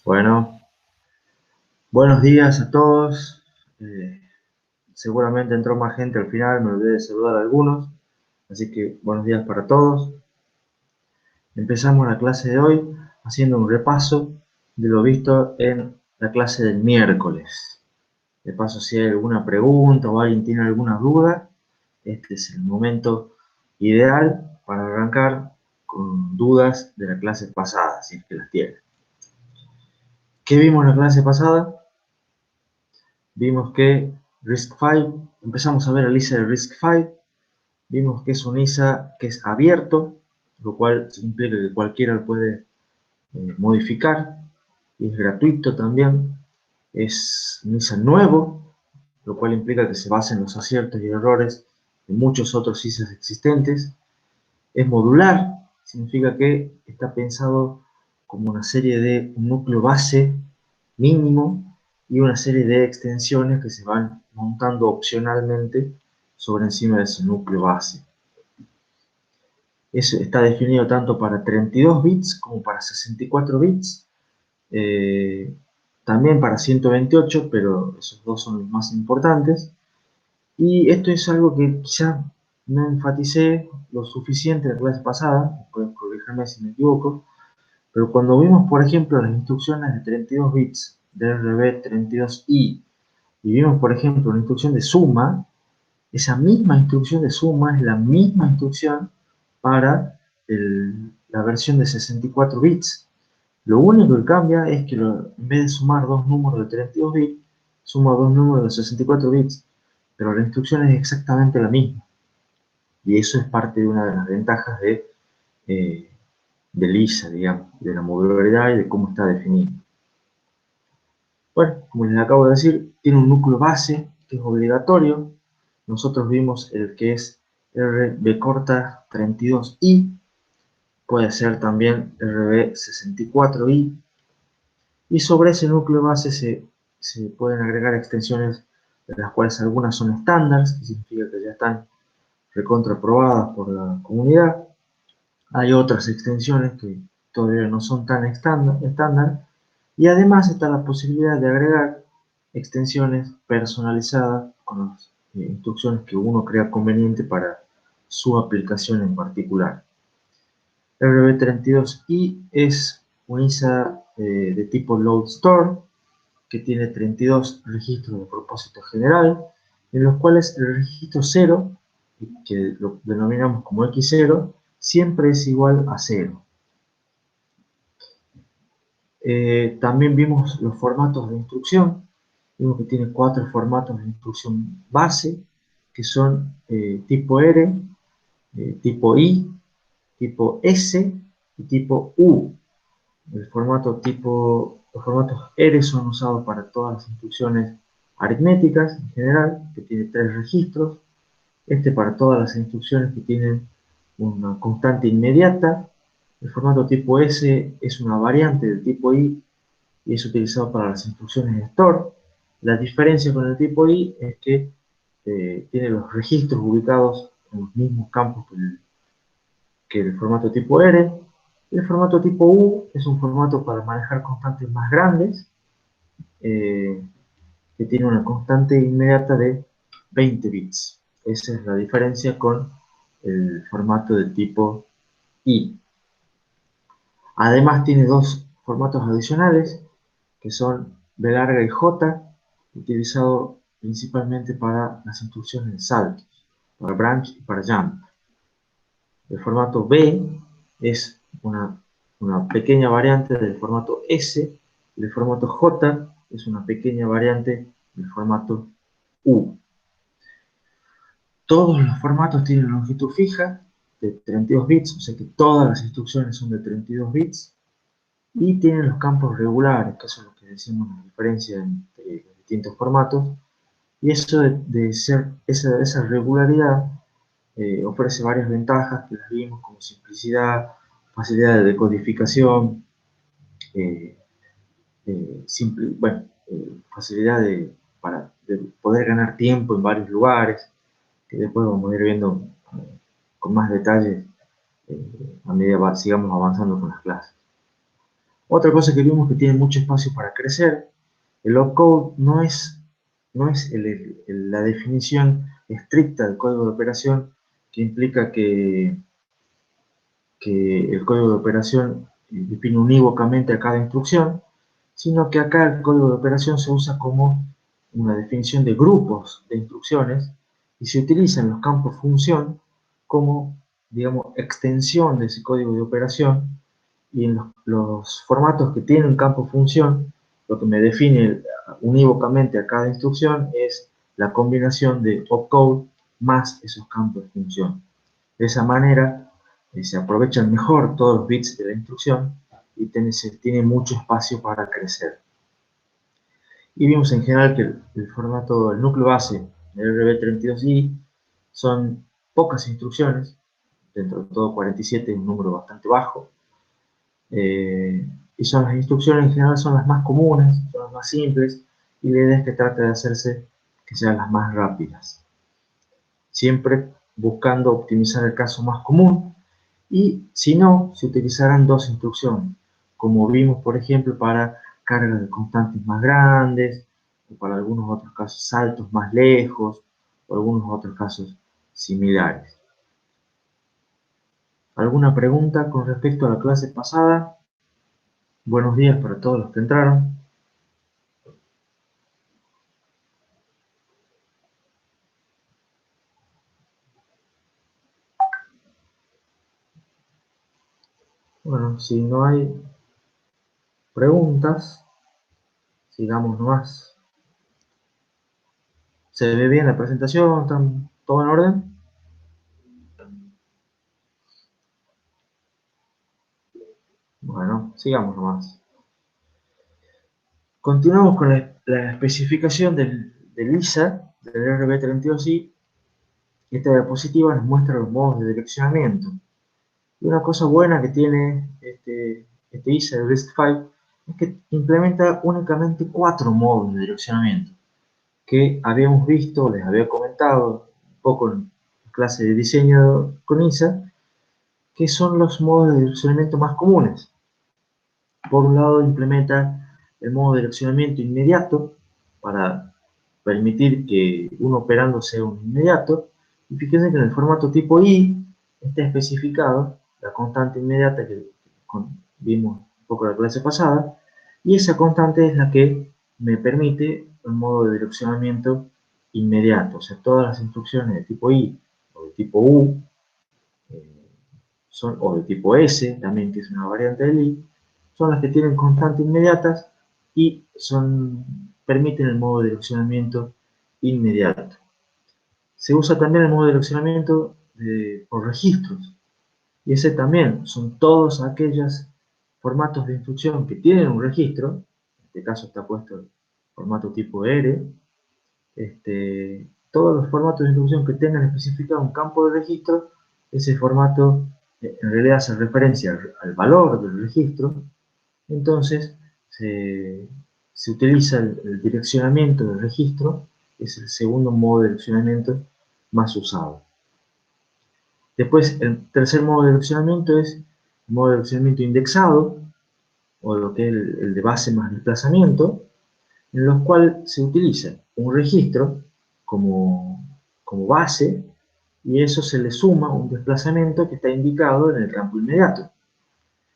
Bueno, buenos días a todos. Eh, Seguramente entró más gente al final, me olvidé de saludar a algunos, así que buenos días para todos. Empezamos la clase de hoy haciendo un repaso de lo visto en la clase del miércoles. De paso, si hay alguna pregunta o alguien tiene alguna duda, este es el momento ideal para arrancar con dudas de la clase pasada, si es que las tiene. ¿Qué vimos en la clase pasada? Vimos que RISC-V, empezamos a ver el ISA de RISC-V, vimos que es un ISA que es abierto, lo cual implica que cualquiera lo puede modificar, y es gratuito también, es un ISA nuevo, lo cual implica que se basa en los aciertos y errores de muchos otros ISAs existentes, es modular, significa que está pensado como una serie de un núcleo base mínimo y una serie de extensiones que se van montando opcionalmente sobre encima de ese núcleo base. Eso está definido tanto para 32 bits como para 64 bits, también para 128, pero esos dos son los más importantes. Y esto es algo que quizá no enfaticé lo suficiente en la clase pasada, pueden corregirme si me equivoco, pero cuando vimos, por ejemplo, las instrucciones de 32 bits de RB32I y vimos, por ejemplo, una instrucción de suma, esa misma instrucción de suma es la misma instrucción para la versión de 64 bits. Lo único que cambia es que en vez de sumar dos números de 32 bits, suma dos números de 64 bits, pero la instrucción es exactamente la misma. Y eso es parte de una de las ventajas del ISA, digamos, de la modularidad y de cómo está definido. Bueno, como les acabo de decir, tiene un núcleo base que es obligatorio. Nosotros vimos el que es RB32I, puede ser también RB64I, y sobre ese núcleo base se pueden agregar extensiones de las cuales algunas son estándares, que significa que ya están recontraprobadas por la comunidad. Hay otras extensiones que todavía no son tan estándar, y además está la posibilidad de agregar extensiones personalizadas con las instrucciones que uno crea conveniente para su aplicación en particular. RB32I es un ISA de tipo load store que tiene 32 registros de propósito general, en los cuales el registro 0, que lo denominamos como X0, siempre es igual a 0. También vimos los formatos de instrucción. Vimos que tiene 4 formatos de instrucción base, que son tipo R, tipo I, tipo S y tipo U. Los formatos R son usados para todas las instrucciones aritméticas en general, que tiene 3 registros. Este para todas las instrucciones que tienen una constante inmediata. El formato tipo S es una variante del tipo I y es utilizado para las instrucciones de store. La diferencia con el tipo I es que tiene los registros ubicados en los mismos campos que el formato tipo R. El formato tipo U es un formato para manejar constantes más grandes, eh, que tiene una constante inmediata de 20 bits. Esa es la diferencia con el formato de tipo I. Además tiene dos formatos adicionales, que son B larga y J, utilizado principalmente para las instrucciones de saltos, para branch y para jump. El formato B es una pequeña variante del formato S, y el formato J es una pequeña variante del formato U. Todos los formatos tienen longitud fija de 32 bits, o sea que todas las instrucciones son de 32 bits, y tienen los campos regulares, que eso es lo que decimos la diferencia entre los distintos formatos, y eso de ser esa regularidad ofrece varias ventajas que las vimos, como simplicidad, facilidad de decodificación, eh, facilidad de poder ganar tiempo en varios lugares, que después vamos a ir viendo con más detalles a medida que sigamos avanzando con las clases. Otra cosa que vimos que tiene mucho espacio para crecer. El opcode no es la definición estricta del código de operación que implica que el código de operación define unívocamente a cada instrucción, sino que acá el código de operación se usa como una definición de grupos de instrucciones y se utilizan los campos función como, digamos, extensión de ese código de operación, y en los formatos que tienen un campo función, lo que me define unívocamente a cada instrucción es la combinación de opcode más esos campos de función. De esa manera se aprovechan mejor todos los bits de la instrucción y se tiene mucho espacio para crecer. Y vimos en general que el formato, el núcleo base del RB32i son pocas instrucciones, dentro de todo 47 es un número bastante bajo, y son las instrucciones en general son las más comunes, son las más simples, y la idea es que trate de hacerse que sean las más rápidas. Siempre buscando optimizar el caso más común, y si no, se utilizarán dos instrucciones, como vimos por ejemplo para cargas de constantes más grandes, o para algunos otros casos saltos más lejos, o algunos otros casos similares. ¿Alguna pregunta con respecto a la clase pasada? Buenos días para todos los que entraron. Bueno, si no hay preguntas, sigamos nomás. ¿Se ve bien la presentación? ¿Está todo en orden? Bueno, sigamos nomás. Continuamos con la especificación del ISA, del RB32i. Esta diapositiva nos muestra los modos de direccionamiento. Y una cosa buena que tiene este ISA de RISC-V es que implementa únicamente 4 modos de direccionamiento, que habíamos visto, les había comentado un poco en clase de diseño con ISA, que son los modos de direccionamiento más comunes. Por un lado, implementa el modo de direccionamiento inmediato para permitir que uno operando sea un inmediato. Y fíjense que en el formato tipo I está especificado la constante inmediata que vimos un poco en la clase pasada, y esa constante es la que me permite el modo de direccionamiento inmediato. O sea, todas las instrucciones de tipo I o de tipo U, o de tipo S, también que es una variante del I, son las que tienen constantes inmediatas y permiten el modo de direccionamiento inmediato. Se usa también el modo de direccionamiento por registros, y ese también son todos aquellos formatos de instrucción que tienen un registro. En este caso está puesto el formato tipo R. Todos los formatos de instrucción que tengan especificado un campo de registro, ese formato en realidad hace referencia al valor del registro. Entonces se utiliza el direccionamiento del registro, que es el segundo modo de direccionamiento más usado. Después, el tercer modo de direccionamiento es el modo de direccionamiento indexado, o lo que es el de base más desplazamiento, en los cuales se utiliza un registro como base, y eso se le suma un desplazamiento que está indicado en el campo inmediato.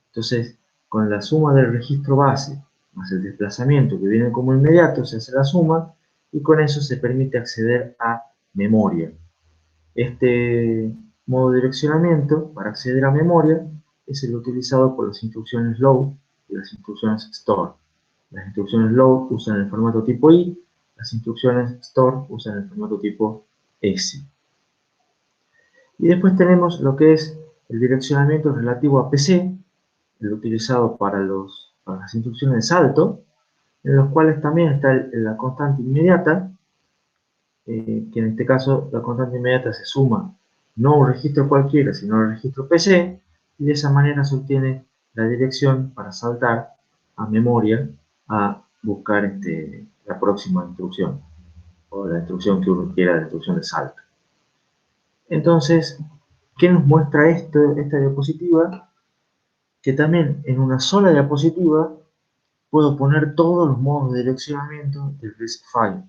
Entonces, con la suma del registro base más el desplazamiento que viene como inmediato, se hace la suma, y con eso se permite acceder a memoria. Este modo de direccionamiento para acceder a memoria es el utilizado por las instrucciones load y las instrucciones store. Las instrucciones load usan el formato tipo I, las instrucciones store usan el formato tipo S. Y después tenemos lo que es el direccionamiento relativo a PC, el utilizado para las instrucciones de salto, en los cuales también está la constante inmediata, que en este caso la constante inmediata se suma no a un registro cualquiera, sino al registro PC, y de esa manera se obtiene la dirección para saltar a memoria a buscar la próxima instrucción, o la instrucción que uno quiera, la instrucción de salto. Entonces, ¿qué nos muestra esta diapositiva? que también en una sola diapositiva puedo poner todos los modos de direccionamiento del RISC-V,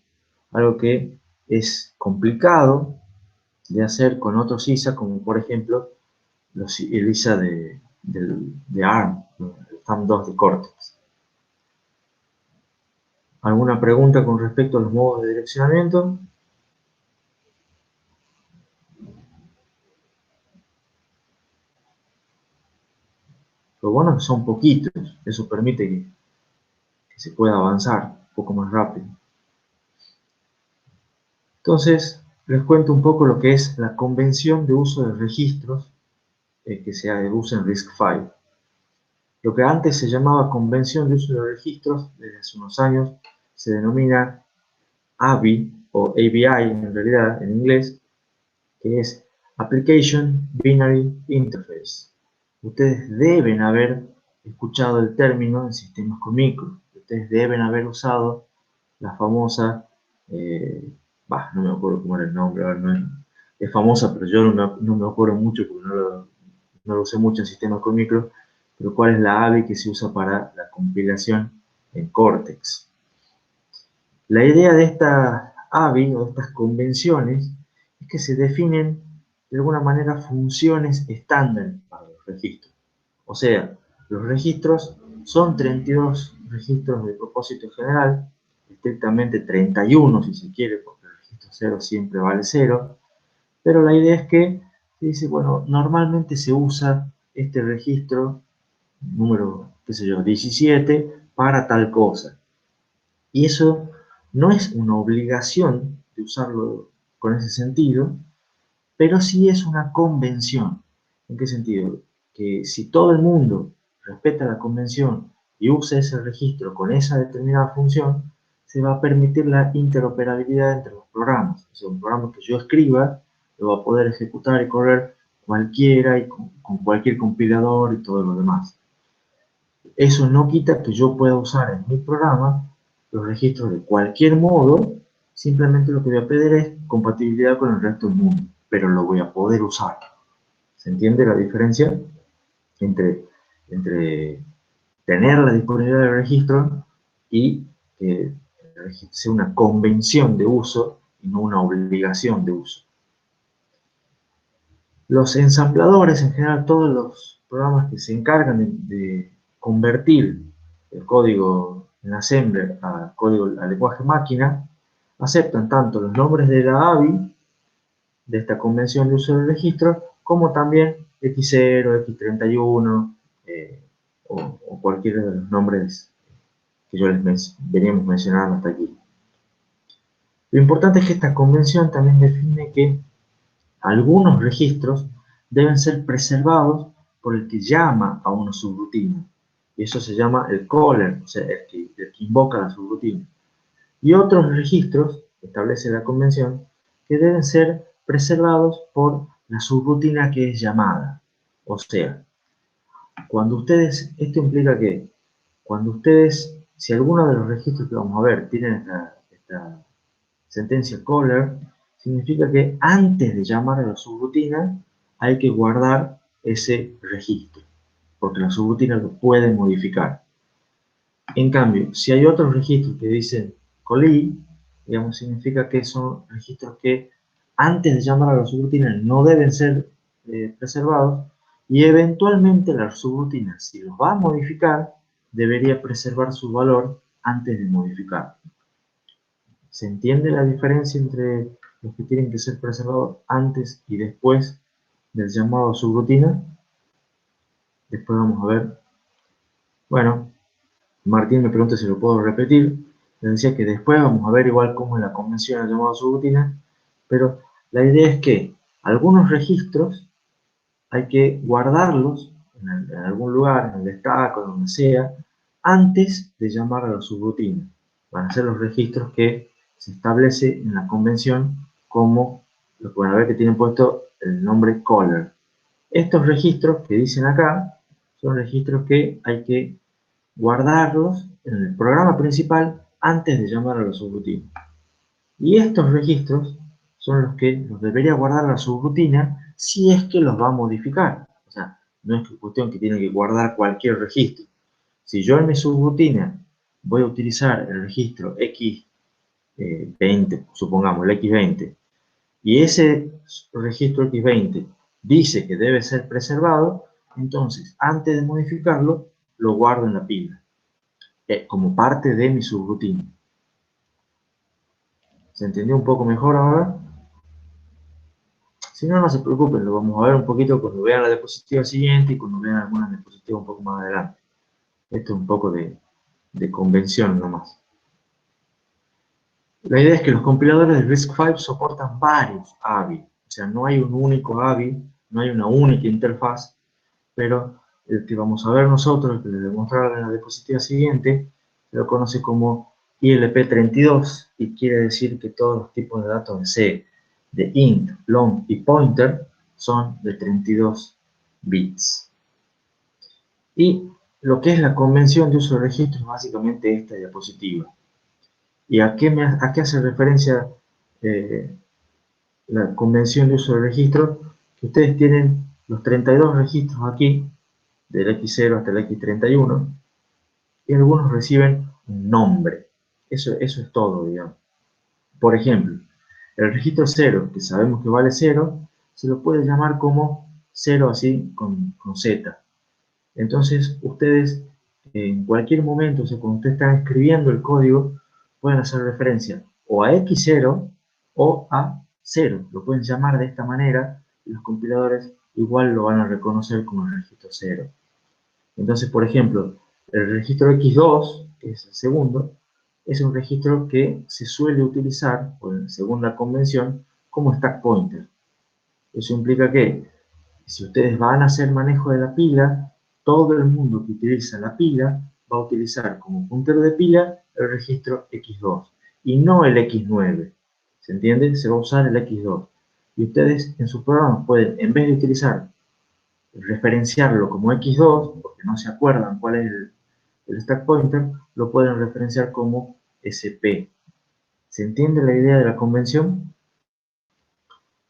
algo que es complicado de hacer con otros ISA, como por ejemplo el ISA de ARM, el FAM2 de Cortex. ¿Alguna pregunta con respecto a los modos de direccionamiento? Lo bueno es que son poquitos, eso permite que se pueda avanzar un poco más rápido. Entonces, les cuento un poco lo que es la convención de uso de registros que se usa en RISC-V. Lo que antes se llamaba convención de uso de registros, desde hace unos años, se denomina ABI, o ABI en realidad, en inglés, que es Application Binary Interface. Ustedes deben haber escuchado el término en sistemas con micro. Ustedes deben haber usado la famosa, no me acuerdo cómo era el nombre, ahora no es famosa, pero yo no me acuerdo mucho porque no lo usé mucho en sistemas con micro, pero cuál es la ABI que se usa para la compilación en Cortex. La idea de estas ABI o de estas convenciones es que se definen de alguna manera funciones estándar para los registros. O sea, los registros son 32 registros de propósito general, estrictamente 31 si se quiere, porque el registro 0 siempre vale 0, pero la idea es que se dice, bueno, normalmente se usa este registro número, qué sé yo, 17 para tal cosa. Y eso no es una obligación de usarlo con ese sentido, pero sí es una convención. ¿En qué sentido? Que si todo el mundo respeta la convención y usa ese registro con esa determinada función, se va a permitir la interoperabilidad entre los programas. O sea, un programa que yo escriba lo va a poder ejecutar y correr cualquiera y con cualquier compilador y todo lo demás. Eso no quita que yo pueda usar en mi programa los registros de cualquier modo, simplemente lo que voy a pedir es compatibilidad con el resto del mundo, pero lo voy a poder usar. ¿Se entiende la diferencia entre tener la disponibilidad del registro y que el registro sea una convención de uso y no una obligación de uso? Los ensambladores, en general todos los programas que se encargan de convertir el código en assembler a lenguaje máquina, aceptan tanto los nombres de la ABI, de esta convención de uso del registro, como también X0, X31 o cualquiera de los nombres que yo les veníamos mencionando hasta aquí. Lo importante es que esta convención también define que algunos registros deben ser preservados por el que llama a una subrutina. Y eso se llama el caller, o sea, el que invoca la subrutina. Y otros registros, establece la convención, que deben ser preservados por la subrutina que es llamada. O sea, cuando ustedes, esto implica que cuando ustedes, si alguno de los registros que vamos a ver tienen esta sentencia caller, significa que antes de llamar a la subrutina hay que guardar ese registro, porque la subrutina lo puede modificar. En cambio, si hay otros registros que dicen callee, digamos, significa que son registros que antes de llamar a la subrutina no deben ser preservados y eventualmente la subrutina, si los va a modificar, debería preservar su valor antes de modificarlo. ¿Se entiende la diferencia entre los que tienen que ser preservados antes y después del llamado a subrutina? Después vamos a ver. Bueno, Martín me pregunta si lo puedo repetir. Le decía que después vamos a ver igual cómo es la convención del llamado a subrutina, pero la idea es que algunos registros hay que guardarlos en algún lugar, en el stack o donde sea, antes de llamar a la subrutina. Van a ser los registros que se establece en la convención como, lo pueden ver que tienen puesto el nombre caller. Estos registros que dicen acá son registros que hay que guardarlos en el programa principal antes de llamar a la subrutina. Y estos registros son los que los debería guardar la subrutina si es que los va a modificar. O sea, no es cuestión que tiene que guardar cualquier registro. Si yo en mi subrutina voy a utilizar el registro X20, supongamos el X20, y ese registro X20 dice que debe ser preservado, entonces antes de modificarlo, lo guardo en la pila, como parte de mi subrutina. ¿Se entendió un poco mejor ahora? Si no, no se preocupen, lo vamos a ver un poquito cuando vean la diapositiva siguiente y cuando vean algunas diapositivas un poco más adelante. Esto es un poco de convención nomás. La idea es que los compiladores de RISC-V soportan varios AVI, o sea, no hay un único AVI, no hay una única interfaz, pero el que vamos a ver nosotros, el que les demostraré en la diapositiva siguiente, se lo conoce como ILP32 y quiere decir que todos los tipos de datos de C, de int, long y pointer, son de 32 bits. Y lo que es la convención de uso de registro es básicamente esta diapositiva. ¿Y a qué hace referencia la convención de uso de registro? Que ustedes tienen los 32 registros aquí, del X0 hasta el X31, y algunos reciben un nombre. Eso es todo, digamos. Por ejemplo, el registro 0, que sabemos que vale 0, se lo puede llamar como 0 así con Z. Entonces, ustedes en cualquier momento, o sea, cuando ustedes están escribiendo el código, pueden hacer referencia o a X0 o a 0. Lo pueden llamar de esta manera y los compiladores igual lo van a reconocer como el registro 0. Entonces, por ejemplo, el registro X2, que es el segundo, es un registro que se suele utilizar, según la convención, como stack pointer. Eso implica que si ustedes van a hacer manejo de la pila, todo el mundo que utiliza la pila va a utilizar como puntero de pila el registro X2 y no el X9. ¿Se entiende? Se va a usar el X2. Y ustedes en sus programas pueden, en vez de utilizar referenciarlo como X2, porque no se acuerdan cuál es el stack pointer, lo pueden referenciar como SP. ¿Se entiende la idea de la convención?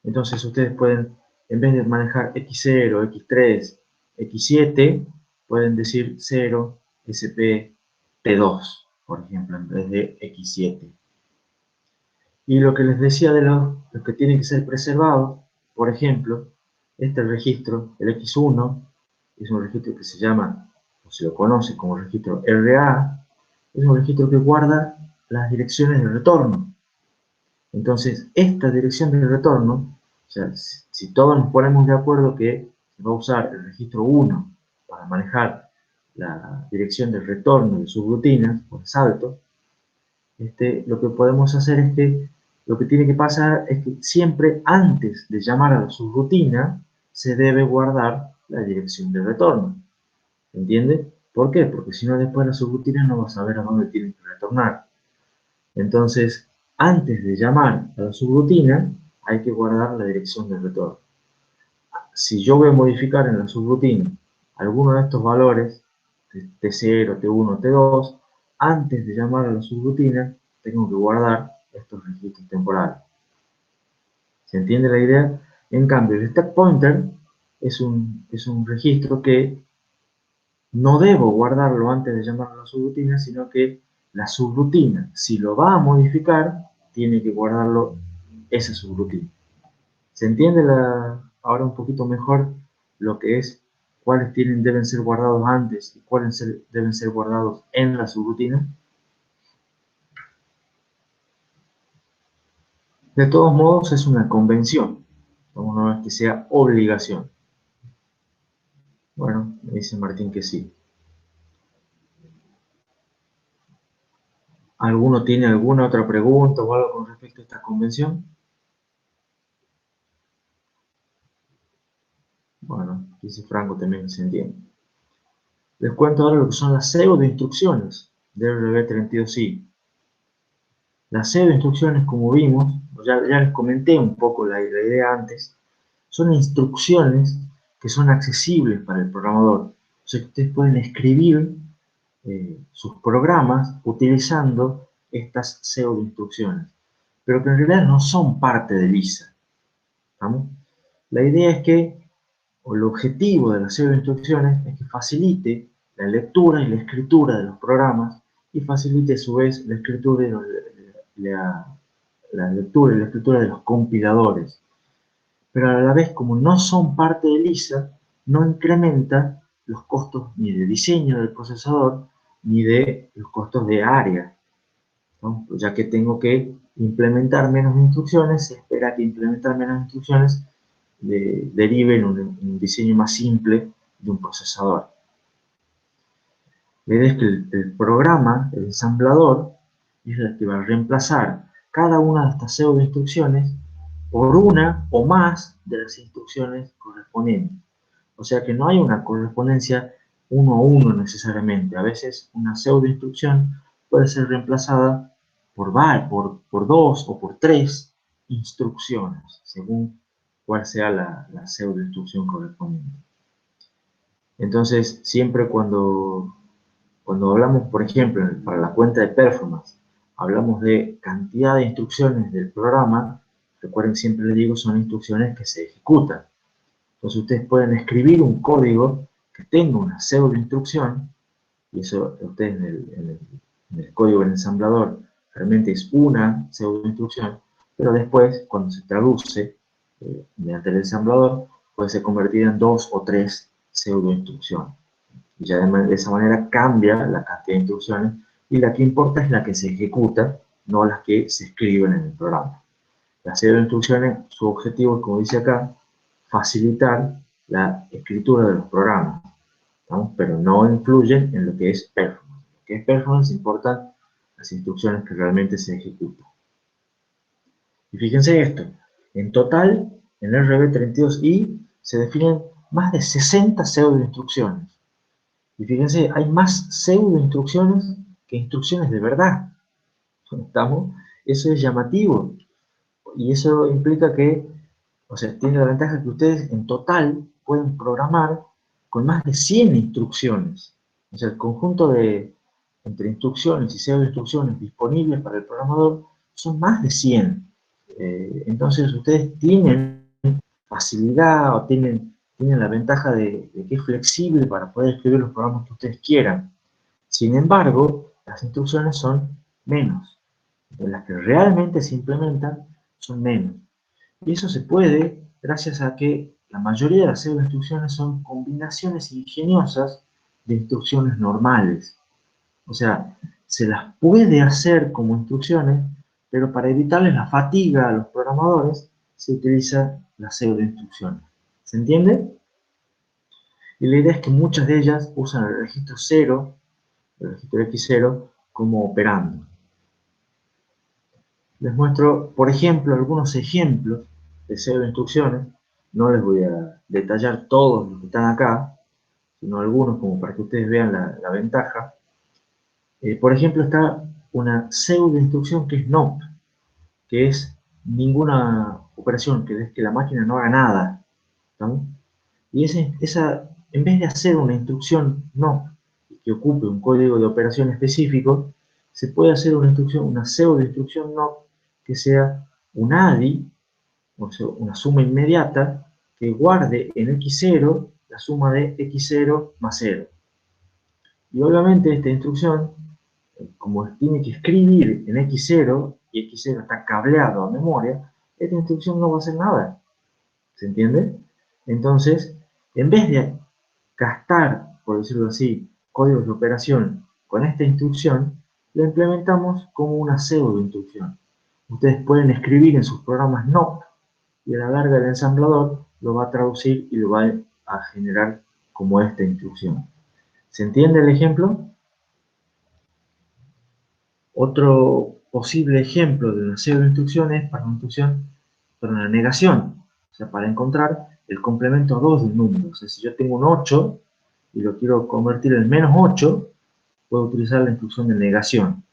Entonces ustedes pueden, en vez de manejar X0, X3, X7, pueden decir 0, SP, T2, por ejemplo, en vez de X7. Y lo que les decía de los que tienen que ser preservados, por ejemplo, este registro, el X1, es un registro que se llama, o se lo conoce como registro RA, es un registro que guarda las direcciones de retorno. Entonces, esta dirección de retorno, o sea, si todos nos ponemos de acuerdo que se va a usar el registro 1 para manejar la dirección de retorno de subrutinas por salto, lo que podemos hacer es que lo que tiene que pasar es que siempre antes de llamar a la subrutina se debe guardar la dirección de retorno. ¿Entiende? ¿Por qué? Porque si no después la subrutina no va a saber a dónde tiene que retornar. Entonces, antes de llamar a la subrutina, hay que guardar la dirección de retorno. Si yo voy a modificar en la subrutina alguno de estos valores, T0, T1, T2, antes de llamar a la subrutina, tengo que guardar estos registros temporales. ¿Se entiende la idea? En cambio, el stack pointer es un registro que no debo guardarlo antes de llamar a la subrutina, sino que la subrutina, si lo va a modificar, tiene que guardarlo esa subrutina. ¿Se entiende ahora un poquito mejor lo que es cuáles deben ser guardados antes y cuáles deben ser guardados en la subrutina? De todos modos, es una convención. No es que sea obligación. Bueno, me dice Martín que sí. ¿Alguno tiene alguna otra pregunta o algo con respecto a esta convención? Bueno, dice Franco también se entiende. Les cuento ahora lo que son las pseudo-instrucciones de RB32i. Las pseudo-instrucciones, como vimos, ya les comenté un poco la idea antes, son instrucciones que son accesibles para el programador. O sea que ustedes pueden escribir sus programas utilizando estas pseudo-instrucciones, pero que en realidad no son parte de Lisa. ¿Vamos? La idea es que o el objetivo de la serie de instrucciones es que facilite la lectura y la escritura de los programas y facilite a su vez la escritura y la lectura y la escritura de los compiladores. Pero a la vez, como no son parte de LISA, no incrementa los costos ni de diseño del procesador ni de los costos de área, ¿no? Ya que tengo que implementar menos instrucciones, se espera que implementar menos instrucciones derive en un diseño más simple de un procesador. La idea es que el programa, el ensamblador, es el que va a reemplazar cada una de estas pseudo instrucciones por una o más de las instrucciones correspondientes. O sea que no hay una correspondencia uno a uno necesariamente. A veces una pseudo instrucción puede ser reemplazada por dos o por tres instrucciones, según cuál sea la pseudo instrucción correspondiente. Entonces, siempre cuando hablamos, por ejemplo, para la cuenta de performance, hablamos de cantidad de instrucciones del programa, recuerden, siempre les digo, son instrucciones que se ejecutan. Entonces ustedes pueden escribir un código que tenga una pseudo instrucción, y eso ustedes en el código del ensamblador realmente es una pseudo instrucción, pero después, cuando se traduce mediante el ensamblador, puede ser convertida en dos o tres pseudo instrucciones. Y ya de esa manera cambia la cantidad de instrucciones, y la que importa es la que se ejecuta, no las que se escriben en el programa. Las pseudo instrucciones, su objetivo es, como dice acá, facilitar la escritura de los programas, ¿no? Pero no influyen en lo que es performance. Lo que es performance importan las instrucciones que realmente se ejecutan. Y fíjense esto, en total, en RB32i se definen más de 60 pseudo instrucciones. Y fíjense, hay más pseudo instrucciones que instrucciones de verdad. ¿Estamos? Eso es llamativo. Y eso implica que, o sea, tiene la ventaja que ustedes en total pueden programar con más de 100 instrucciones. O sea, el conjunto de entre instrucciones y pseudo instrucciones disponibles para el programador son más de 100. Entonces ustedes tienen facilidad o tienen la ventaja de que es flexible para poder escribir los programas que ustedes quieran. Sin embargo, las instrucciones son menos. De las que realmente se implementan son menos. Y eso se puede gracias a que la mayoría de las pseudo instrucciones son combinaciones ingeniosas de instrucciones normales. O sea, se las puede hacer como instrucciones, pero para evitarles la fatiga a los programadores, se utiliza las pseudo instrucciones. ¿Se entiende? Y la idea es que muchas de ellas usan el registro 0, el registro X0, como operando. Les muestro, por ejemplo, algunos ejemplos de pseudo instrucciones. No les voy a detallar todos los que están acá, sino algunos como para que ustedes vean la ventaja. Por ejemplo, está una pseudo instrucción que es NOP, que es ninguna operación, que es que la máquina no haga nada, ¿no? Y en vez de hacer una instrucción NOP que ocupe un código de operación específico, se puede hacer una instrucción, una pseudo instrucción NOP que sea un ADI, o sea, una suma inmediata, que guarde en X0 la suma de X0 más 0. Y obviamente esta instrucción, como tiene que escribir en X0, y X0 está cableado a memoria, esta instrucción no va a hacer nada. ¿Se entiende? Entonces, en vez de gastar, por decirlo así, códigos de operación con esta instrucción, la implementamos como una pseudo instrucción. Ustedes pueden escribir en sus programas NOP, y a la larga el ensamblador lo va a traducir y lo va a generar como esta instrucción. ¿Se entiende el ejemplo? Otro posible ejemplo de una pseudo instrucción es para una instrucción, para una negación, o sea, para encontrar el complemento 2 de un número. O sea, si yo tengo un 8 y lo quiero convertir en menos 8, puedo utilizar la instrucción de negación.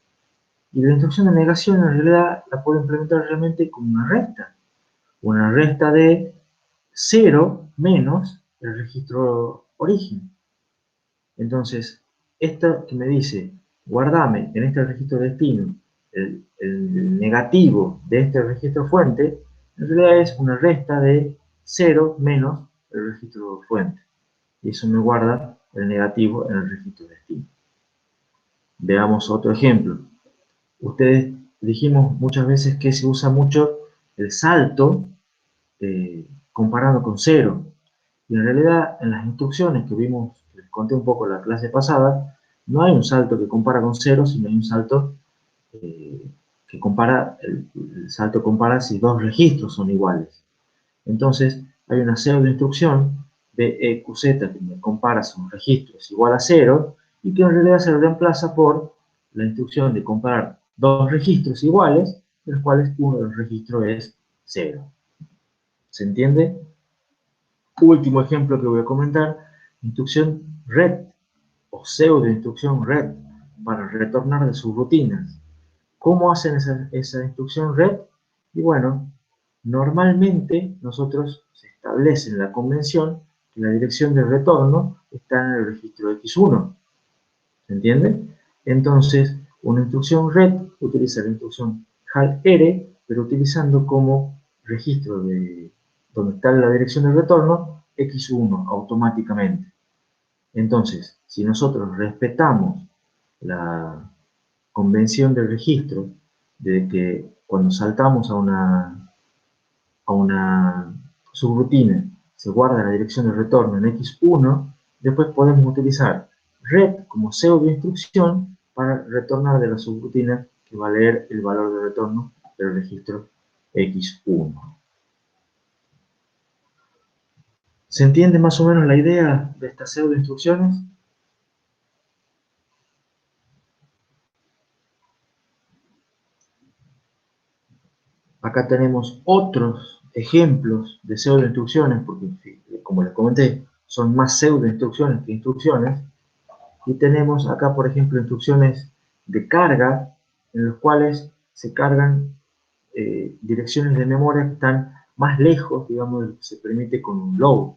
Y la instrucción de negación en realidad la puedo implementar realmente como una resta de 0 menos el registro origen. Entonces, esta que me dice, guardame en este registro destino el negativo de este registro fuente, en realidad es una resta de 0 menos el registro fuente. Y eso me guarda el negativo en el registro destino. Veamos otro ejemplo. Ustedes dijimos muchas veces que se usa mucho el salto comparando con 0. Y en realidad, en las instrucciones que vimos, les conté un poco en la clase pasada, no hay un salto que compara con 0, sino hay un salto que compara, el salto compara si dos registros son iguales. Entonces, hay una pseudo instrucción de EQZ que me compara si un registro es igual a 0 y que en realidad se reemplaza por la instrucción de comparar dos registros iguales, de los cuales uno de los registros es 0. ¿Se entiende? Último ejemplo que voy a comentar, instrucción red o pseudo instrucción red para retornar de sus rutinas. ¿Cómo hacen esa instrucción red? Y bueno, normalmente nosotros se establece en la convención que la dirección de retorno está en el registro X1. ¿Se entiende? Entonces, una instrucción red utiliza la instrucción HAL-R, pero utilizando como registro de donde está la dirección de retorno X1 automáticamente. Entonces, si nosotros respetamos la convención del registro de que cuando saltamos a una subrutina se guarda la dirección de retorno en X1, después podemos utilizar red como pseudo instrucción para retornar de la subrutina que va a leer el valor de retorno del registro X1. ¿Se entiende más o menos la idea de estas pseudo instrucciones? Acá tenemos otros ejemplos de pseudo instrucciones, porque como les comenté, son más pseudo instrucciones que instrucciones. Y tenemos acá, por ejemplo, instrucciones de carga, en los cuales se cargan direcciones de memoria que están más lejos, digamos, de lo que se permite con un load,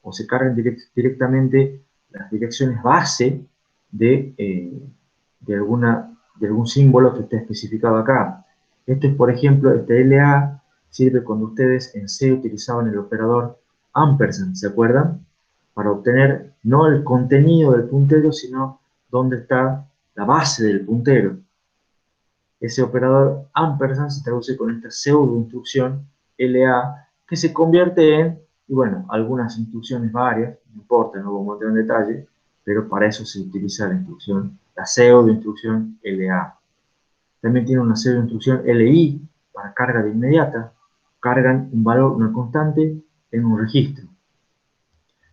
o se cargan directamente las direcciones base de algún símbolo que esté especificado acá. Este es, por ejemplo, este LA sirve cuando ustedes en C utilizaban el operador ampersand, ¿se acuerdan? Para obtener no el contenido del puntero, sino dónde está la base del puntero. Ese operador ampersand se traduce con esta pseudo instrucción LA, que se convierte en, y bueno, algunas instrucciones varias, no importa, no vamos a entrar en detalle, pero para eso se utiliza la instrucción, la pseudo instrucción LA. También tiene una pseudo instrucción LI para carga de inmediata, cargan un valor, una constante, en un registro.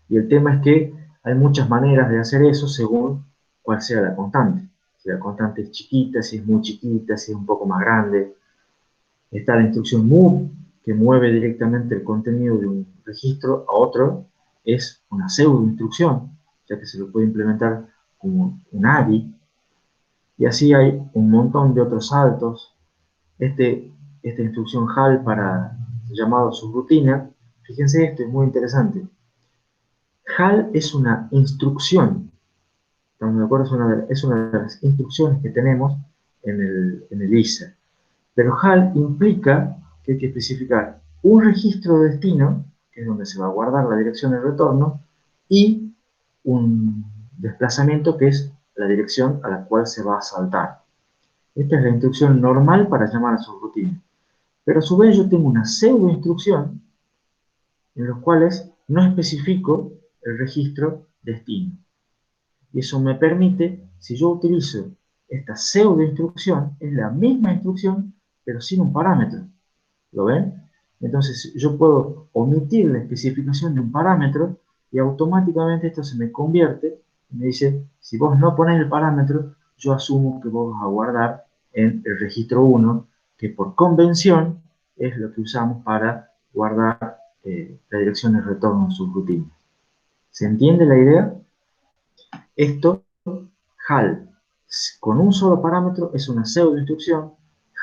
Y el tema es que hay muchas maneras de hacer eso según cuál sea la constante. Si la constante es chiquita, si es muy chiquita, si es un poco más grande. Está la instrucción move, que mueve directamente el contenido de un registro a otro. Es una pseudo instrucción, ya que se lo puede implementar como un ADI. Y así hay un montón de otros saltos. Esta instrucción HAL para llamado subrutina, fíjense esto, es muy interesante. HAL es una instrucción, ¿estamos de acuerdo? Es una de las instrucciones que tenemos en el ISA. Pero HAL implica que hay que especificar un registro de destino, que es donde se va a guardar la dirección de retorno, y un desplazamiento, que es la dirección a la cual se va a saltar. Esta es la instrucción normal para llamar a subrutina. Pero a su vez yo tengo una pseudo instrucción en los cuales no especifico el registro destino. Y eso me permite, si yo utilizo esta pseudo instrucción, es la misma instrucción, pero sin un parámetro. ¿Lo ven? Entonces yo puedo omitir la especificación de un parámetro y automáticamente esto se me convierte y me dice, si vos no pones el parámetro, yo asumo que vos vas a guardar en el registro 1, que por convención es lo que usamos para guardar la dirección de retorno en subrutina. ¿Se entiende la idea? Esto, HAL con un solo parámetro es una pseudo instrucción.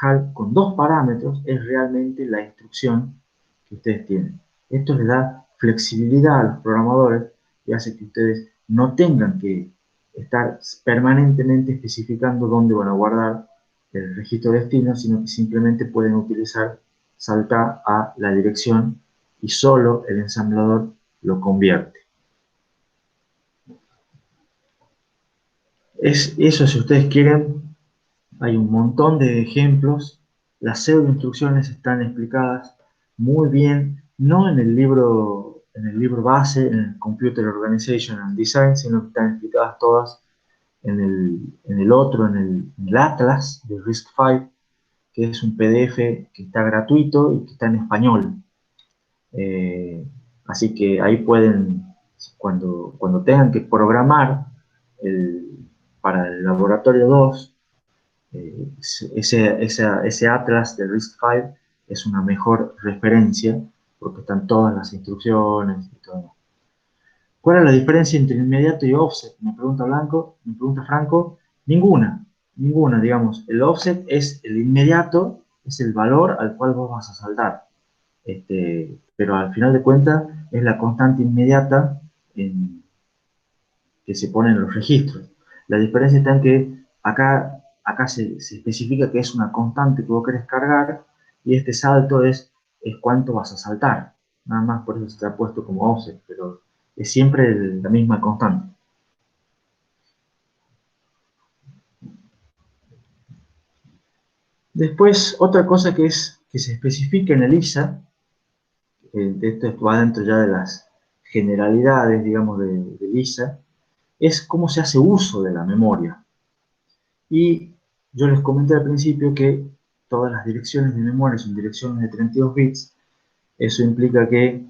HAL con dos parámetros es realmente la instrucción que ustedes tienen. Esto les da flexibilidad a los programadores y hace que ustedes no tengan que estar permanentemente especificando dónde van a guardar el registro de destino, sino que simplemente pueden utilizar saltar a la dirección y solo el ensamblador lo convierte. Eso, si ustedes quieren, hay un montón de ejemplos. Las pseudoinstrucciones están explicadas muy bien, no en el libro base, en el Computer Organization and Design, sino que están explicadas todas en el otro, en el Atlas de RISC-V, que es un PDF que está gratuito y que está en español. Así que ahí pueden, cuando tengan que programar para el laboratorio 2, ese atlas de RISC-V es una mejor referencia porque están todas las instrucciones y todo. ¿Cuál es la diferencia entre inmediato y offset? Me pregunta Blanco, me pregunta Franco. Ninguna, ninguna, digamos. El offset es el inmediato, es el valor al cual vos vas a saltar. Pero al final de cuentas es la constante inmediata que se pone en los registros. La diferencia está en que acá se especifica que es una constante que vos querés cargar y este salto es cuánto vas a saltar. Nada más por eso se ha puesto como offset, pero es siempre la misma constante. Después, otra cosa que se especifica en el ISA, esto va dentro ya de las generalidades, digamos, del ISA, es cómo se hace uso de la memoria. Y yo les comenté al principio que todas las direcciones de memoria son direcciones de 32 bits. Eso implica que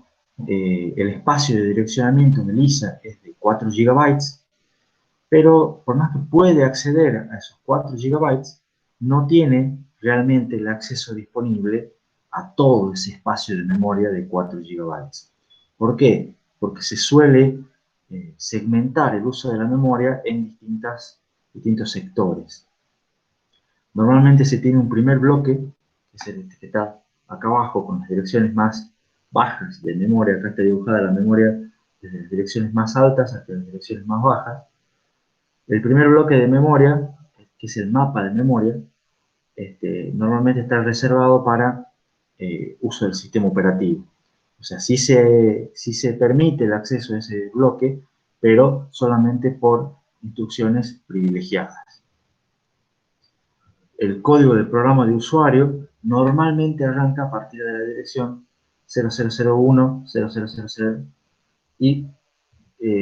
el espacio de direccionamiento del ISA es de 4 gigabytes, pero por más que puede acceder a esos 4 gigabytes, no tiene realmente el acceso disponible a todo ese espacio de memoria de 4 gigabytes. ¿Por qué? Porque se suele segmentar el uso de la memoria en distintos sectores. Normalmente se tiene un primer bloque, que es el que está acá abajo, con las direcciones más bajas de memoria. Acá está dibujada la memoria desde las direcciones más altas hasta las direcciones más bajas. El primer bloque de memoria, que es el mapa de memoria, normalmente está reservado para uso del sistema operativo. O sea, sí se permite el acceso a ese bloque, pero solamente por instrucciones privilegiadas. El código del programa de usuario normalmente arranca a partir de la dirección 0001, 0000 y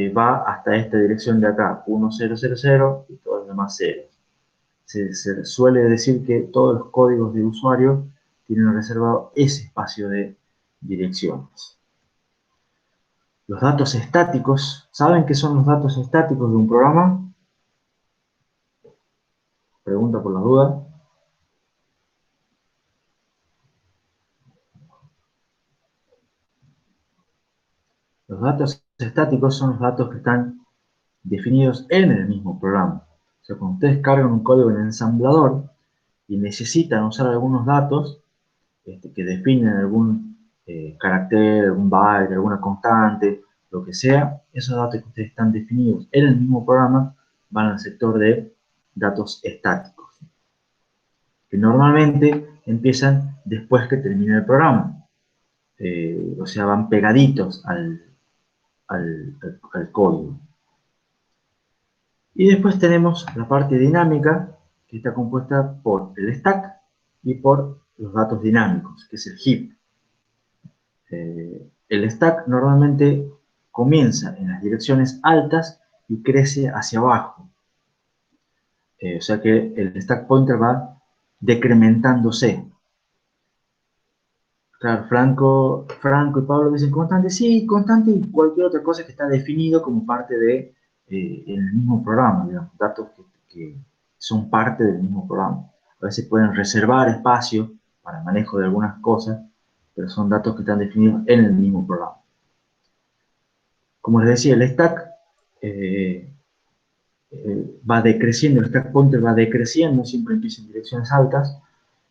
va hasta esta dirección de acá, 1000 y todos los demás ceros. Se suele decir que todos los códigos de usuario tienen reservado ese espacio de direcciones. Los datos estáticos, ¿saben qué son los datos estáticos de un programa? Pregunta por la duda. Los datos estáticos son los datos que están definidos en el mismo programa. O sea, cuando ustedes cargan un código en ensamblador y necesitan usar algunos datos que definen algún carácter, algún byte, alguna constante, lo que sea, esos datos que ustedes están definidos en el mismo programa van al sector de datos estáticos, que normalmente empiezan después que termina el programa. O sea, van pegaditos al código. Y después tenemos la parte dinámica, que está compuesta por el stack y por los datos dinámicos, que es el heap. El stack normalmente comienza en las direcciones altas y crece hacia abajo. O sea que el stack pointer va decrementándose. Claro, Franco y Pablo dicen constante, sí, constante y cualquier otra cosa que está definido como parte de el mismo programa, digamos, datos que son parte del mismo programa. A veces pueden reservar espacio para manejo de algunas cosas, pero son datos que están definidos en el mismo programa. Como les decía, el stack va decreciendo, el stack pointer va decreciendo, siempre empieza en direcciones altas,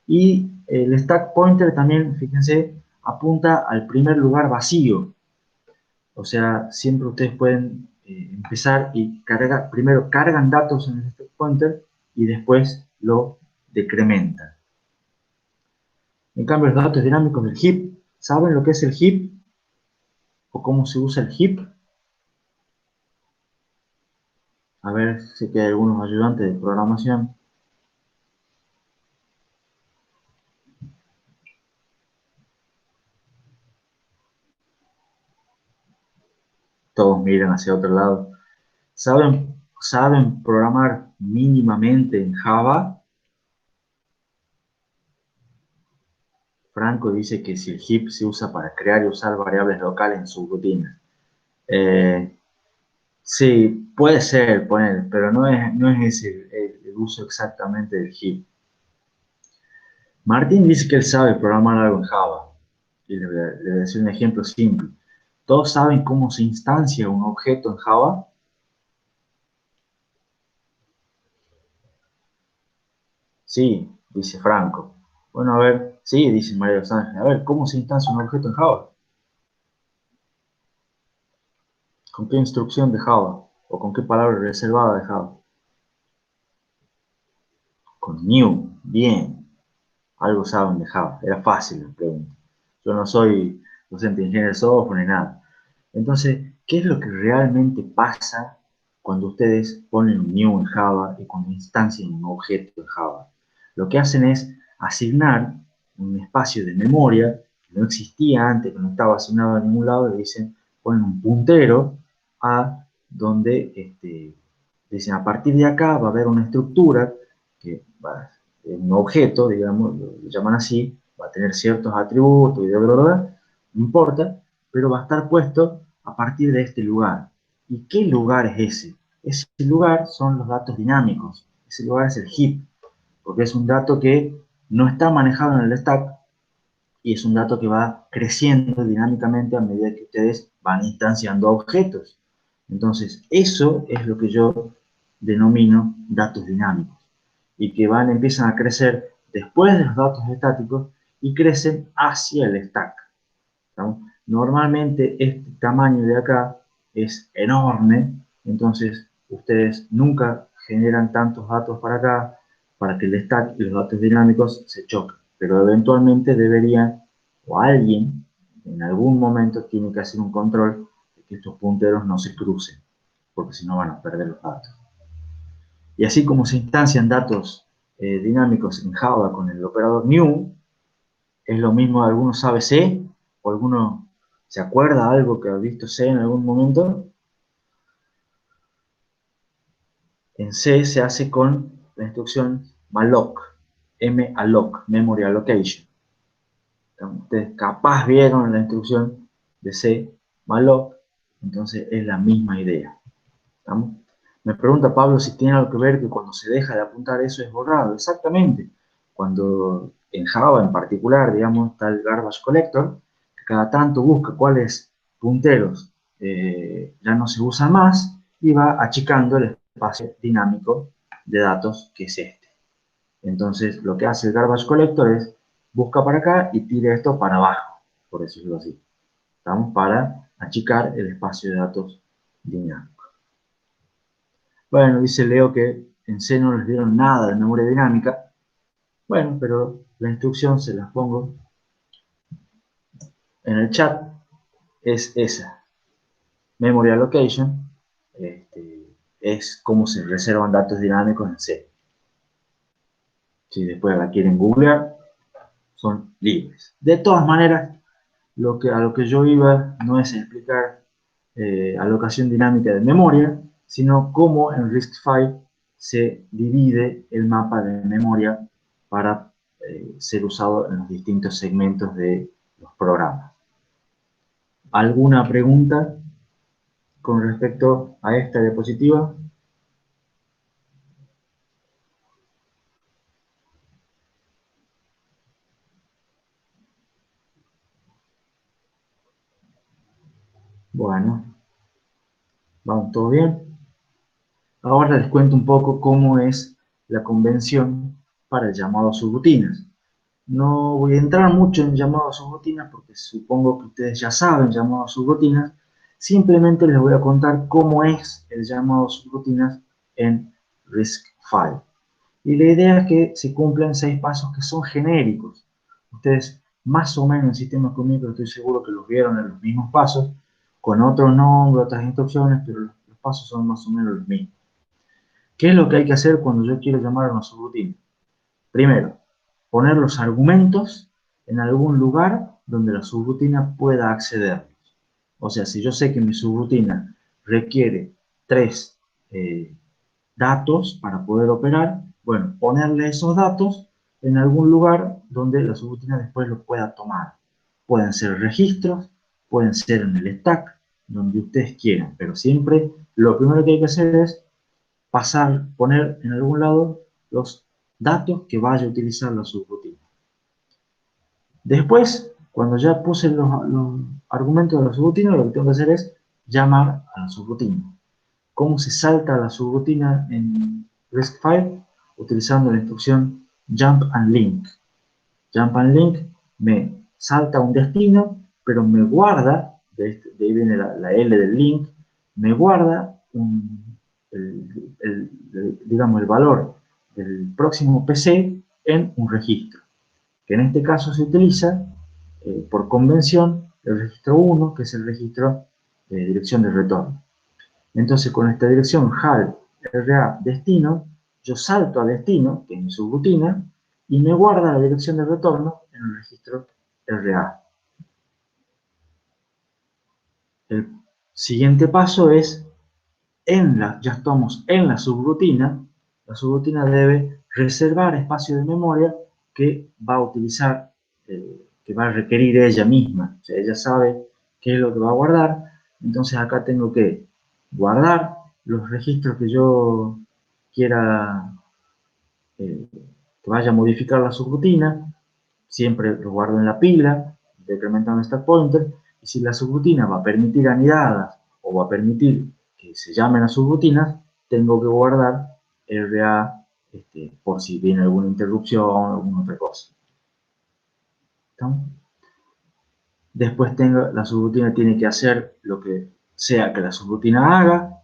y el stack pointer también, fíjense, apunta al primer lugar vacío. O sea, siempre ustedes pueden empezar y primero cargan datos en el stack pointer y después lo decrementan. En cambio, los datos dinámicos del heap, ¿saben lo que es el heap? o cómo se usa el heap. A ver si hay algunos ayudantes de programación. Todos miran hacia otro lado. ¿Saben programar mínimamente en Java? Franco dice que si el heap se usa para crear y usar variables locales en subrutinas. Eh, sí, puede ser, pero no es ese el uso exactamente del heap. Martín dice que él sabe programar algo en Java. Y le voy a decir un ejemplo simple. ¿Todos saben cómo se instancia un objeto en Java? Sí, dice Franco. Bueno, a ver, sí, dice María Los Ángeles. A ver, ¿cómo se instancia un objeto en Java? ¿Con qué instrucción de Java? ¿O con qué palabra reservada de Java? Con new. Bien. Algo saben de Java. Era fácil la pregunta. Yo no soy docente de ingeniería de software ni nada. Entonces, ¿qué es lo que realmente pasa cuando ustedes ponen un new en Java y cuando instancian un objeto en Java? Lo que hacen es asignar un espacio de memoria que no existía antes, que no estaba asignado a ningún lado, y dicen, ponen un puntero a donde dicen, a partir de acá va a haber una estructura que va, un objeto, digamos, lo llaman así, va a tener ciertos atributos y no importa, pero va a estar puesto a partir de este lugar. ¿Y qué lugar es ese? Ese lugar son los datos dinámicos, ese lugar es el heap, porque es un dato que no está manejado en el stack y es un dato que va creciendo dinámicamente a medida que ustedes van instanciando objetos. Entonces, eso es lo que yo denomino datos dinámicos y que empiezan a crecer después de los datos estáticos y crecen hacia el stack. ¿No? Normalmente este tamaño de acá es enorme, entonces ustedes nunca generan tantos datos para acá para que el stack y los datos dinámicos se choquen, pero eventualmente deberían, o alguien en algún momento tiene que hacer un control de que estos punteros no se crucen, porque si no van a perder los datos. Y así como se instancian datos dinámicos en Java con el operador new, es lo mismo, alguno sabe C, o alguno se acuerda algo que ha visto C en algún momento. En C se hace con la instrucción malloc, malloc, memory allocation. Ustedes capaz vieron la instrucción de C malloc, entonces es la misma idea. ¿Estamos? Me pregunta Pablo si tiene algo que ver que cuando se deja de apuntar eso es borrado. Exactamente. Cuando en Java en particular, digamos, está el garbage collector, que cada tanto busca cuáles punteros ya no se usan más y va achicando el espacio dinámico de datos que es este. Entonces, lo que hace el garbage collector es busca para acá y tira esto para abajo, por decirlo así. ¿Estamos? Para achicar el espacio de datos dinámico. Bueno, dice Leo que en C no les dieron nada de memoria dinámica. Bueno, pero la instrucción se las pongo en el chat. Es esa. Memory allocation es cómo se reservan datos dinámicos en C. Si después la quieren googlear, son libres. De todas maneras, a lo que yo iba no es explicar alocación dinámica de memoria, sino cómo en RISC-V se divide el mapa de memoria para ser usado en los distintos segmentos de los programas. ¿Alguna pregunta con respecto a esta diapositiva? Bueno, vamos, ¿todo bien? Ahora les cuento un poco cómo es la convención para el llamado a subrutinas. No voy a entrar mucho en llamados a subrutinas porque supongo que ustedes ya saben llamados a subrutinas. Simplemente les voy a contar cómo es el llamado a subrutinas en RISC-V. Y la idea es que se cumplan 6 pasos que son genéricos. Ustedes más o menos en sistemas comunicadores estoy seguro que los vieron en los mismos pasos, con otro nombre, otras instrucciones, pero los pasos son más o menos los mismos. ¿Qué es lo que hay que hacer cuando yo quiero llamar a una subrutina? Primero, poner los argumentos en algún lugar donde la subrutina pueda acceder. O sea, si yo sé que mi subrutina requiere 3 datos para poder operar, bueno, ponerle esos datos en algún lugar donde la subrutina después lo pueda tomar. Pueden ser registros, pueden ser en el stack, donde ustedes quieran, pero siempre lo primero que hay que hacer es poner en algún lado los datos que vaya a utilizar la subrutina. Después, cuando ya puse los argumentos de la subrutina, lo que tengo que hacer es llamar a la subrutina. ¿Cómo se salta la subrutina en RISC-V? Utilizando la instrucción jump and link. Jump and link me salta un destino, pero me guarda, de ahí viene la L del link, me guarda digamos, el valor del próximo PC en un registro, que en este caso se utiliza por convención el registro 1, que es el registro de dirección de retorno. Entonces, con esta dirección HAL RA destino, yo salto a destino, que es mi subrutina, y me guarda la dirección de retorno en el registro RA. El siguiente paso es, ya estamos en la subrutina debe reservar espacio de memoria que va a utilizar, que va a requerir ella misma. O sea, ella sabe qué es lo que va a guardar, entonces acá tengo que guardar los registros que yo quiera que vaya a modificar la subrutina, siempre los guardo en la pila, decrementando stack pointer, y si la subrutina va a permitir anidadas o va a permitir que se llamen a subrutinas, tengo que guardar RA por si viene alguna interrupción o alguna otra cosa. ¿Estamos? Después la subrutina tiene que hacer lo que sea que la subrutina haga.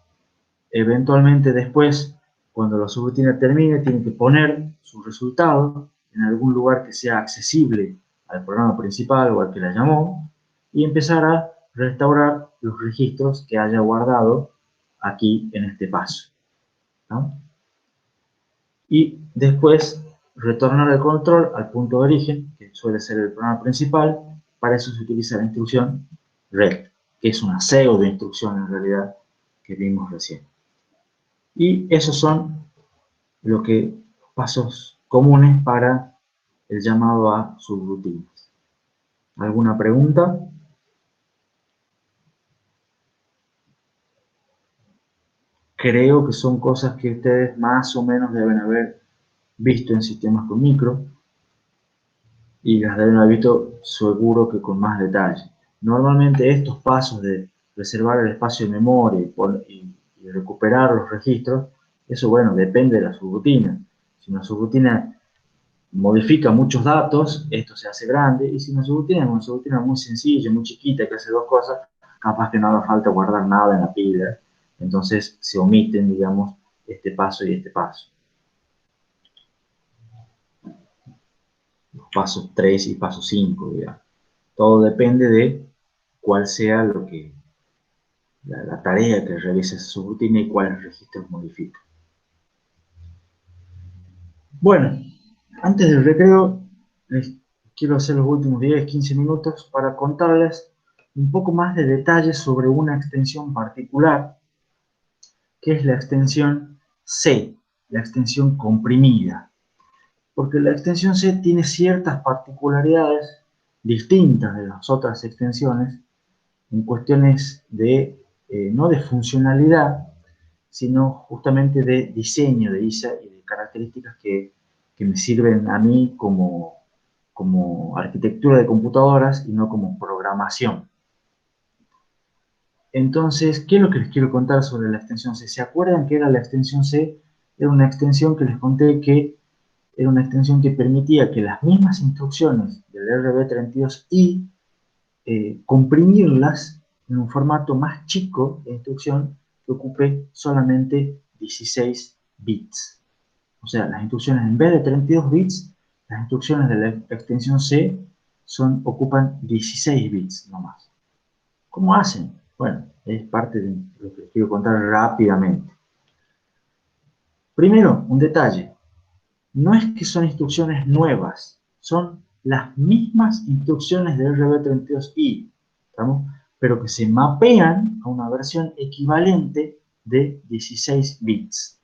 Eventualmente después, cuando la subrutina termine, tiene que poner su resultado en algún lugar que sea accesible al programa principal o al que la llamó y empezar a restaurar los registros que haya guardado aquí en este paso, ¿no? Y después retornar el control al punto de origen, que suele ser el programa principal. Para eso se utiliza la instrucción RET, que es una pseudo instrucción en realidad que vimos recién. Y esos son los pasos comunes para el llamado a subrutinas. ¿Alguna pregunta? Creo que son cosas que ustedes más o menos deben haber visto en sistemas con micro y las deben haber visto seguro que con más detalle. Normalmente estos pasos de reservar el espacio de memoria y recuperar los registros, eso bueno, depende de la subrutina. Si una subrutina modifica muchos datos, esto se hace grande, y si una subrutina es una subrutina muy sencilla, muy chiquita, que hace 2 cosas, capaz que no haga falta guardar nada en la pila, entonces se omiten, digamos, este paso y este paso. Los pasos 3 y paso 5, digamos. Todo depende de cuál sea la tarea que realice esa subrutina y cuáles registros modifica. Bueno, antes del recreo, les quiero hacer los últimos 10-15 minutos para contarles un poco más de detalles sobre una extensión particular, que es la extensión C, la extensión comprimida. Porque la extensión C tiene ciertas particularidades distintas de las otras extensiones en cuestiones no de funcionalidad, sino justamente de diseño de ISA y de características que me sirven a mí como arquitectura de computadoras y no como programación. Entonces, ¿qué es lo que les quiero contar sobre la extensión C? ¿Se acuerdan que era la extensión C? Era una extensión que les conté que era una extensión que permitía que las mismas instrucciones del RB32I comprimirlas en un formato más chico de instrucción que ocupe solamente 16 bits. O sea, las instrucciones en vez de 32 bits, las instrucciones de la extensión C ocupan 16 bits nomás. ¿Cómo hacen? Bueno, es parte de lo que les quiero contar rápidamente. Primero, un detalle. No es que son instrucciones nuevas, son las mismas instrucciones de RB32I, ¿estamos? Pero que se mapean a una versión equivalente de 16 bits.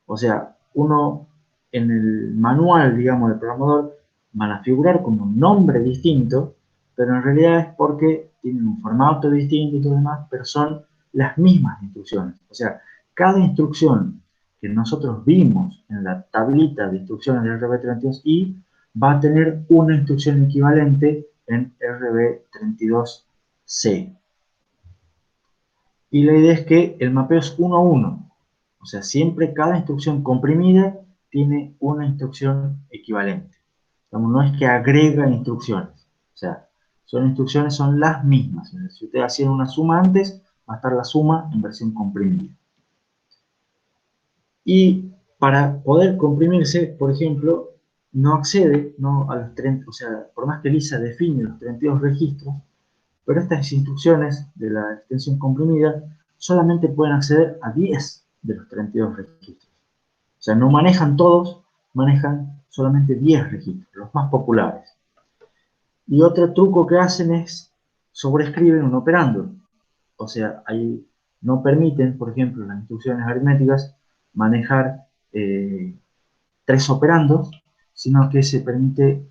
O sea, uno en el manual, digamos, del programador van a figurar como un nombre distinto, pero en realidad es porque tienen un formato distinto y todo demás, pero son las mismas instrucciones. O sea, cada instrucción que nosotros vimos en la tablita de instrucciones de RB32I va a tener una instrucción equivalente en RB32C. Y la idea es que el mapeo es 1 a 1. O sea, siempre cada instrucción comprimida tiene una instrucción equivalente. Digamos, no es que agrega instrucciones. O sea, son las mismas. Si ustedes hacían una suma antes, va a estar la suma en versión comprimida. Y para poder comprimirse, por ejemplo, no accede a los 30, o sea, por más que Lisa define los 32 registros, pero estas instrucciones de la extensión comprimida solamente pueden acceder a 10 de los 32 registros. O sea, no manejan todos, manejan solamente 10 registros, los más populares. Y otro truco que hacen es sobreescriben un operando. O sea, ahí no permiten, por ejemplo, las instrucciones aritméticas manejar 3 operandos, sino que se permite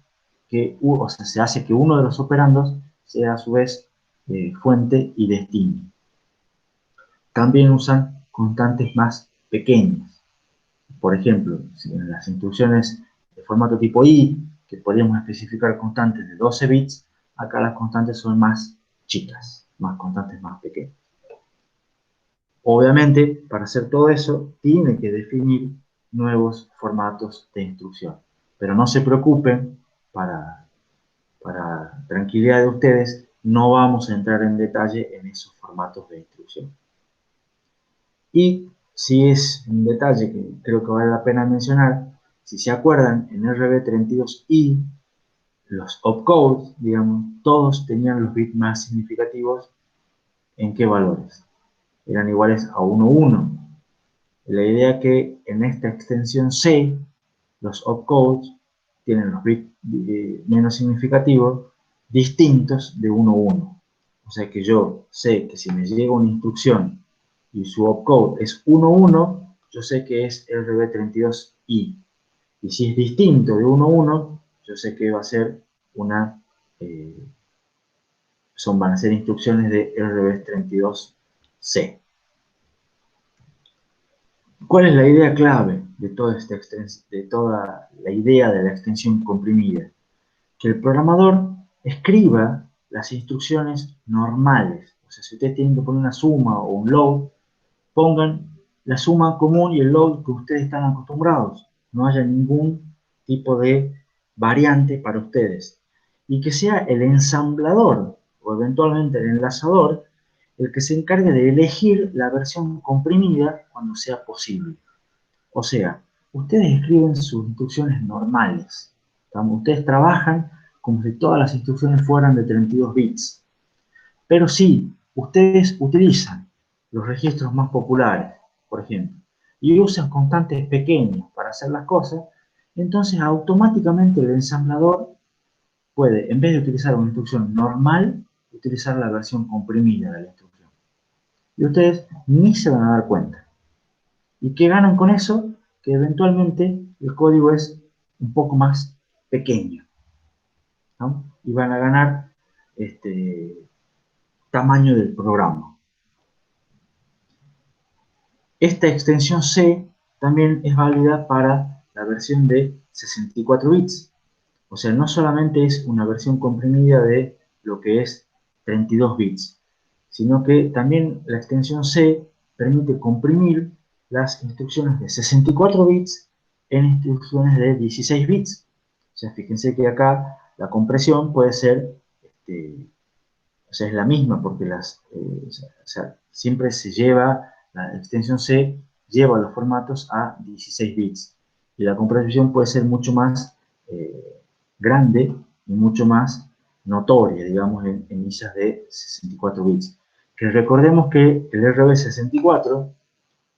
que, o sea, se hace que uno de los operandos sea a su vez fuente y destino. También usan constantes más pequeñas. Por ejemplo, en las instrucciones de formato tipo I, que podríamos especificar constantes de 12 bits, acá las constantes son más chicas, más constantes más pequeñas. Obviamente, para hacer todo eso, tiene que definir nuevos formatos de instrucción. Pero no se preocupen, para tranquilidad de ustedes, no vamos a entrar en detalle en esos formatos de instrucción. Y si es un detalle que creo que vale la pena mencionar, si se acuerdan, en RB32I, los opcodes, digamos, todos tenían los bits más significativos. ¿En qué valores? Eran iguales a 1, 1. La idea es que en esta extensión C, los opcodes tienen los bits menos significativos distintos de 1, 1. O sea que yo sé que si me llega una instrucción y su opcode es 1, 1, yo sé que es RB32I. Y si es distinto de 1, 1, yo sé que va a ser una, van a ser instrucciones de RB32C. ¿Cuál es la idea clave de toda la idea de la extensión comprimida? Que el programador escriba las instrucciones normales. O sea, si ustedes tienen que poner una suma o un load, pongan la suma común y el load que ustedes están acostumbrados. No haya ningún tipo de variante para ustedes. Y que sea el ensamblador o eventualmente el enlazador el que se encargue de elegir la versión comprimida cuando sea posible. O sea, ustedes escriben sus instrucciones normales. Ustedes trabajan como si todas las instrucciones fueran de 32 bits. Pero si ustedes utilizan los registros más populares, por ejemplo, y usan constantes pequeñas para hacer las cosas, entonces automáticamente el ensamblador puede, en vez de utilizar una instrucción normal, utilizar la versión comprimida de la instrucción. Y ustedes ni se van a dar cuenta. ¿Y qué ganan con eso? Que eventualmente el código es un poco más pequeño, ¿no? Y van a ganar tamaño del programa. Esta extensión C también es válida para la versión de 64 bits. O sea, no solamente es una versión comprimida de lo que es 32 bits, sino que también la extensión C permite comprimir las instrucciones de 64 bits en instrucciones de 16 bits. O sea, fíjense que acá la compresión puede ser, o sea, es la misma porque siempre se lleva, la extensión C lleva los formatos a 16 bits. Y la compresión puede ser mucho más grande y mucho más notoria, digamos, en islas de 64 bits. que recordemos que el RB64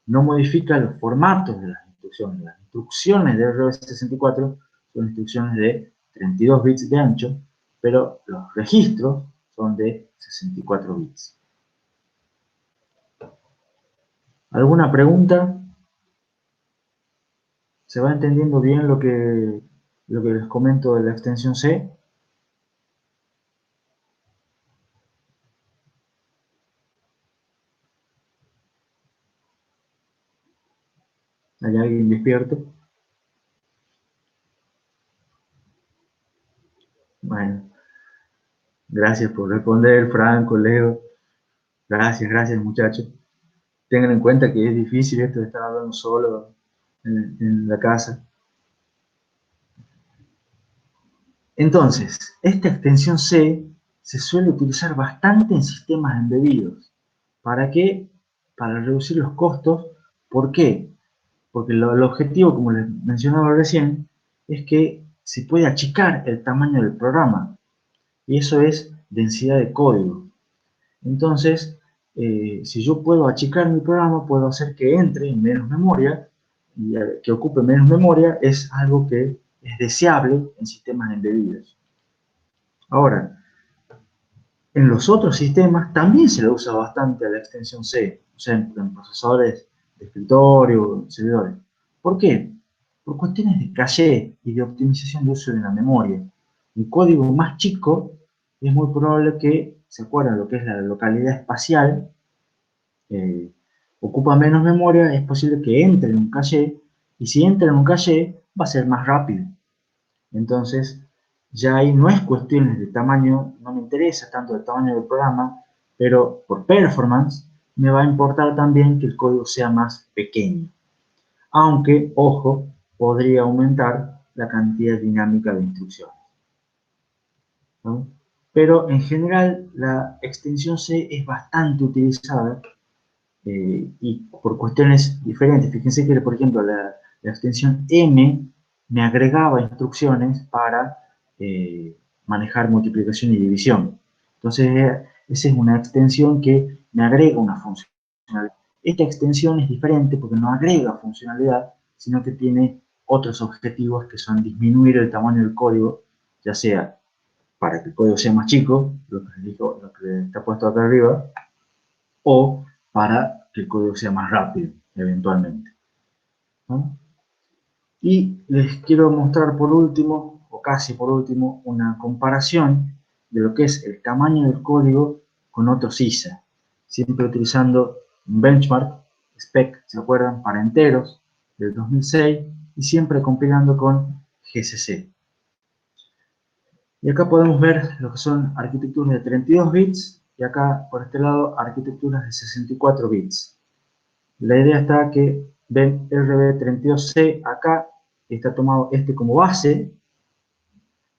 no modifica los formatos de las instrucciones. Las instrucciones de RB64 son instrucciones de 32 bits de ancho, pero los registros son de 64 bits. ¿Alguna pregunta? ¿Se va entendiendo bien lo que les comento de la extensión C? ¿Hay alguien despierto? Bueno, gracias por responder, Franco, Leo. Gracias, muchachos. Tengan en cuenta que es difícil esto de estar hablando solo en la casa. Entonces, esta extensión C se suele utilizar bastante en sistemas embebidos. ¿Para qué? Para reducir los costos. ¿Por qué? Porque el objetivo, como les mencionaba recién, es que se puede achicar el tamaño del programa. Y eso es densidad de código. Entonces, si yo puedo achicar mi programa, puedo hacer que entre en menos memoria, y que ocupe menos memoria es algo que es deseable en sistemas embebidos. Ahora, en los otros sistemas también se le usa bastante a la extensión C, o sea, en procesadores de escritorio, en servidores. ¿Por qué? Por cuestiones de caché y de optimización de uso de la memoria. Un código más chico es muy probable que, ¿se acuerdan lo que es la localidad espacial? eh, Ocupa menos memoria, es posible que entre en un caché, y si entra en un caché, va a ser más rápido. Entonces, ya ahí no es cuestiones de tamaño, no me interesa tanto el tamaño del programa, pero por performance me va a importar también que el código sea más pequeño. Aunque, ojo, podría aumentar la cantidad dinámica de instrucciones, ¿no? Pero en general la extensión C es bastante utilizada y por cuestiones diferentes. Fíjense que, por ejemplo, la extensión M me agregaba instrucciones para manejar multiplicación y división. Entonces, esa es una extensión que me agrega una funcionalidad. Esta extensión es diferente porque no agrega funcionalidad, sino que tiene otros objetivos que son disminuir el tamaño del código, ya sea para que el código sea más chico, lo que les digo, lo que está puesto acá arriba, o para que el código sea más rápido, eventualmente, ¿no? Y les quiero mostrar por último, o casi por último, una comparación de lo que es el tamaño del código con otros ISA, siempre utilizando un benchmark, spec, ¿se acuerdan? Para enteros, del 2006, y siempre compilando con GCC. Y acá podemos ver lo que son arquitecturas de 32 bits, y acá, por este lado, arquitecturas de 64 bits. La idea está que ven RB32C acá, está tomado este como base,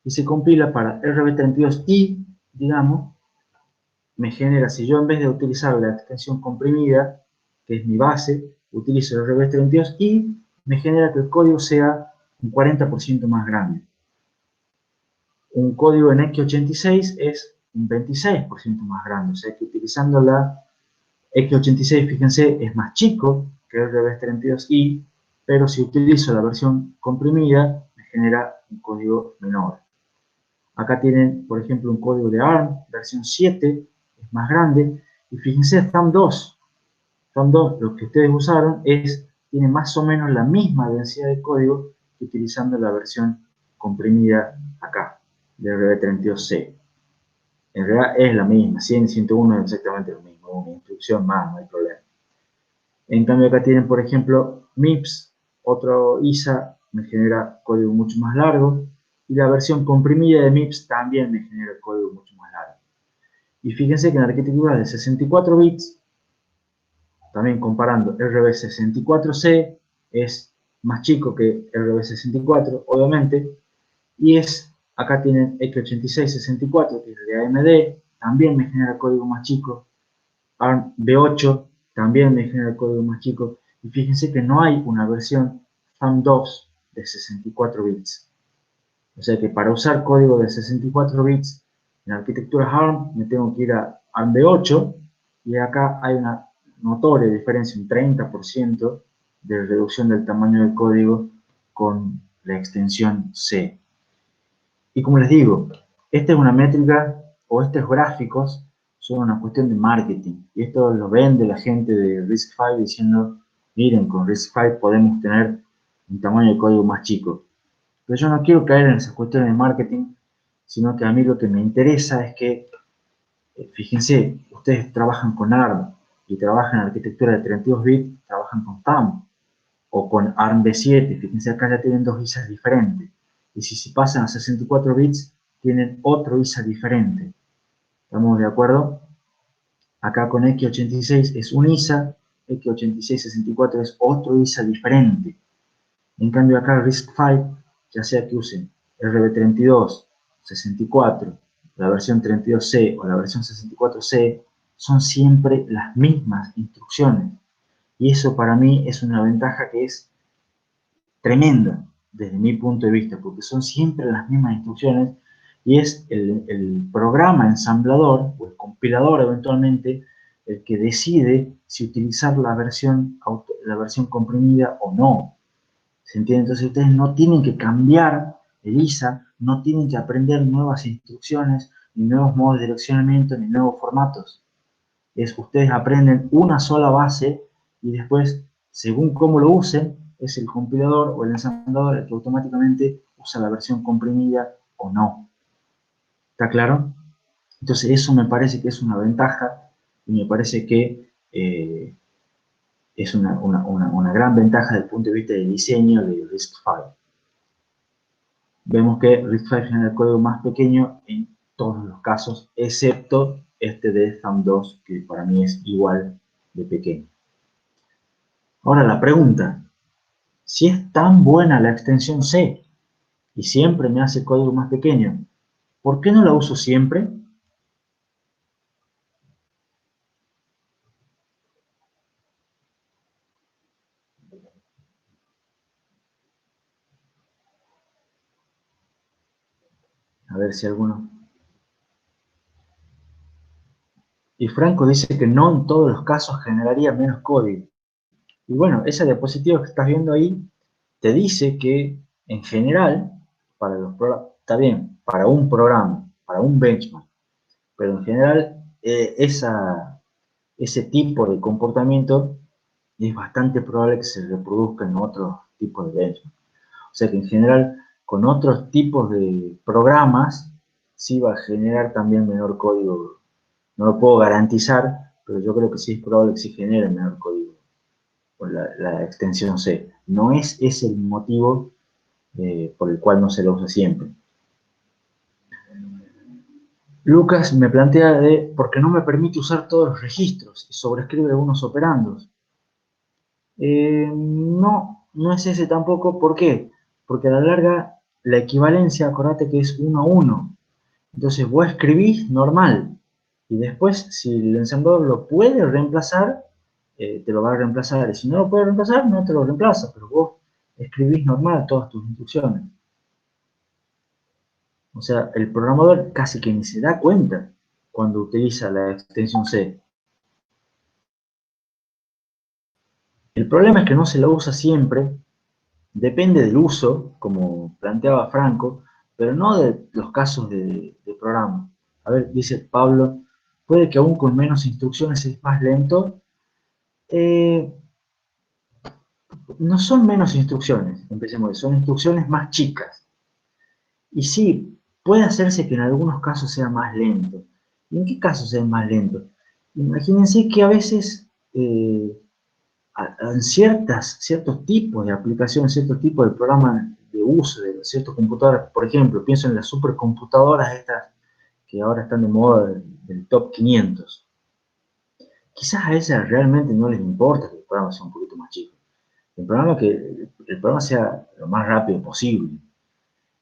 y se compila para RB32I, digamos, me genera, si yo en vez de utilizar la extensión comprimida, que es mi base, utilizo el RB32I, me genera que el código sea un 40% más grande. Un código en X86 es un 26% más grande, o sea que utilizando la X86, fíjense, es más chico que el RB32I, pero si utilizo la versión comprimida, me genera un código menor. Acá tienen, por ejemplo, un código de ARM, versión 7, es más grande, y fíjense, THUMB2, lo que ustedes usaron, tiene más o menos la misma densidad de código que utilizando la versión comprimida acá, de RB32C. En realidad es la misma, 100 y 101 es exactamente lo mismo, una instrucción más, no hay problema. En cambio acá tienen, por ejemplo, MIPS, otro ISA me genera código mucho más largo, y la versión comprimida de MIPS también me genera código mucho más largo. Y fíjense que en la arquitectura de 64 bits, también comparando RB64C, es más chico que RB64, obviamente, y acá tienen X86-64, que es de AMD, también me genera código más chico, ARM B8 también me genera código más chico, y fíjense que no hay una versión THUMB2 de 64 bits. O sea que para usar código de 64 bits en arquitecturas ARM me tengo que ir a ARM B8, y acá hay una notoria diferencia, un 30% de reducción del tamaño del código con la extensión C. Y como les digo, esta es una métrica o estos gráficos son una cuestión de marketing. Y esto lo vende la gente de RISC-V diciendo, miren, con RISC-V podemos tener un tamaño de código más chico. Pero yo no quiero caer en esas cuestiones de marketing, sino que a mí lo que me interesa es que, fíjense, ustedes trabajan con ARM y trabajan en arquitectura de 32 bits, trabajan con TAM o con ARMv7, fíjense acá ya tienen dos ISAs diferentes. Y si se pasan a 64 bits, tienen otro ISA diferente. ¿Estamos de acuerdo? Acá con X86 es un ISA, X86-64 es otro ISA diferente. En cambio acá RISC-V, ya sea que usen RB32, 64, la versión 32C o la versión 64C, son siempre las mismas instrucciones. Y eso para mí es una ventaja que es tremenda desde mi punto de vista, porque son siempre las mismas instrucciones y es el programa ensamblador o el compilador eventualmente el que decide si utilizar la versión comprimida o no. ¿Se entiende? Entonces ustedes no tienen que cambiar el ISA, no tienen que aprender nuevas instrucciones, ni nuevos modos de direccionamiento, ni nuevos formatos. Ustedes aprenden una sola base y después, según cómo lo usen, es el compilador o el ensamblador el que automáticamente usa la versión comprimida o no. ¿Está claro? Entonces eso me parece que es una ventaja y me parece que es una gran ventaja desde el punto de vista del diseño de RISC-V. Vemos que RISC-V genera el código más pequeño en todos los casos, excepto este de THUMB2, que para mí es igual de pequeño. Ahora la pregunta, si es tan buena la extensión C y siempre me hace código más pequeño, ¿por qué no la uso siempre? A ver si alguno... Y Franco dice que no en todos los casos generaría menos código. Y bueno, esa diapositiva que estás viendo ahí te dice que en general, está bien, para un programa, para un benchmark, pero en general ese tipo de comportamiento es bastante probable que se reproduzca en otros tipos de benchmark. O sea que en general con otros tipos de programas sí va a generar también menor código. No lo puedo garantizar, pero yo creo que sí es probable que sí genere menor código con la extensión C. No es ese el motivo por el cual no se lo usa siempre. Lucas me plantea de por qué no me permite usar todos los registros y sobrescribe algunos operandos. No es ese tampoco. ¿Por qué? Porque a la larga la equivalencia, acordate que es 1 a 1. Entonces vos escribís normal y después si el ensamblador lo puede reemplazar, te lo va a reemplazar. Y si no lo puede reemplazar, no te lo reemplaza, pero vos escribís normal todas tus instrucciones. O sea, el programador casi que ni se da cuenta cuando utiliza la extensión C. El problema es que no se la usa siempre, depende del uso, como planteaba Franco, pero no de los casos de programa. A ver, dice Pablo, puede que aún con menos instrucciones es más lento. No son menos instrucciones, empecemos, son instrucciones más chicas. Y sí, puede hacerse que en algunos casos sea más lento. ¿Y en qué casos es más lento? Imagínense que a veces en ciertos tipos de aplicaciones, ciertos tipos de programas de uso de ciertos computadores, por ejemplo, pienso en las supercomputadoras estas que ahora están de moda del top 500. Quizás a esas realmente no les importa que el programa sea un poquito más chico. El programa sea lo más rápido posible.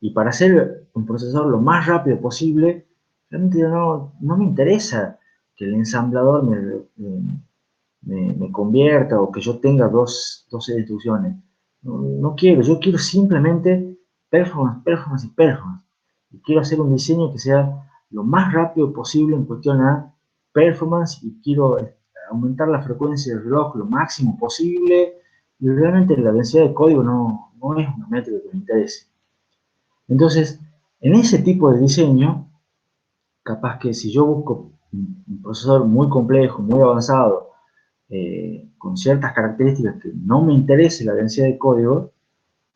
Y para hacer un procesador lo más rápido posible, realmente no me interesa que el ensamblador me convierta o que yo tenga dos instrucciones. No quiero, yo quiero simplemente performance, performance y performance. Y quiero hacer un diseño que sea lo más rápido posible en cuestión a performance y quiero aumentar la frecuencia del reloj lo máximo posible, y realmente la densidad de código no es una métrica que me interese. Entonces, en ese tipo de diseño, capaz que si yo busco un procesador muy complejo, muy avanzado, con ciertas características que no me interese la densidad de código,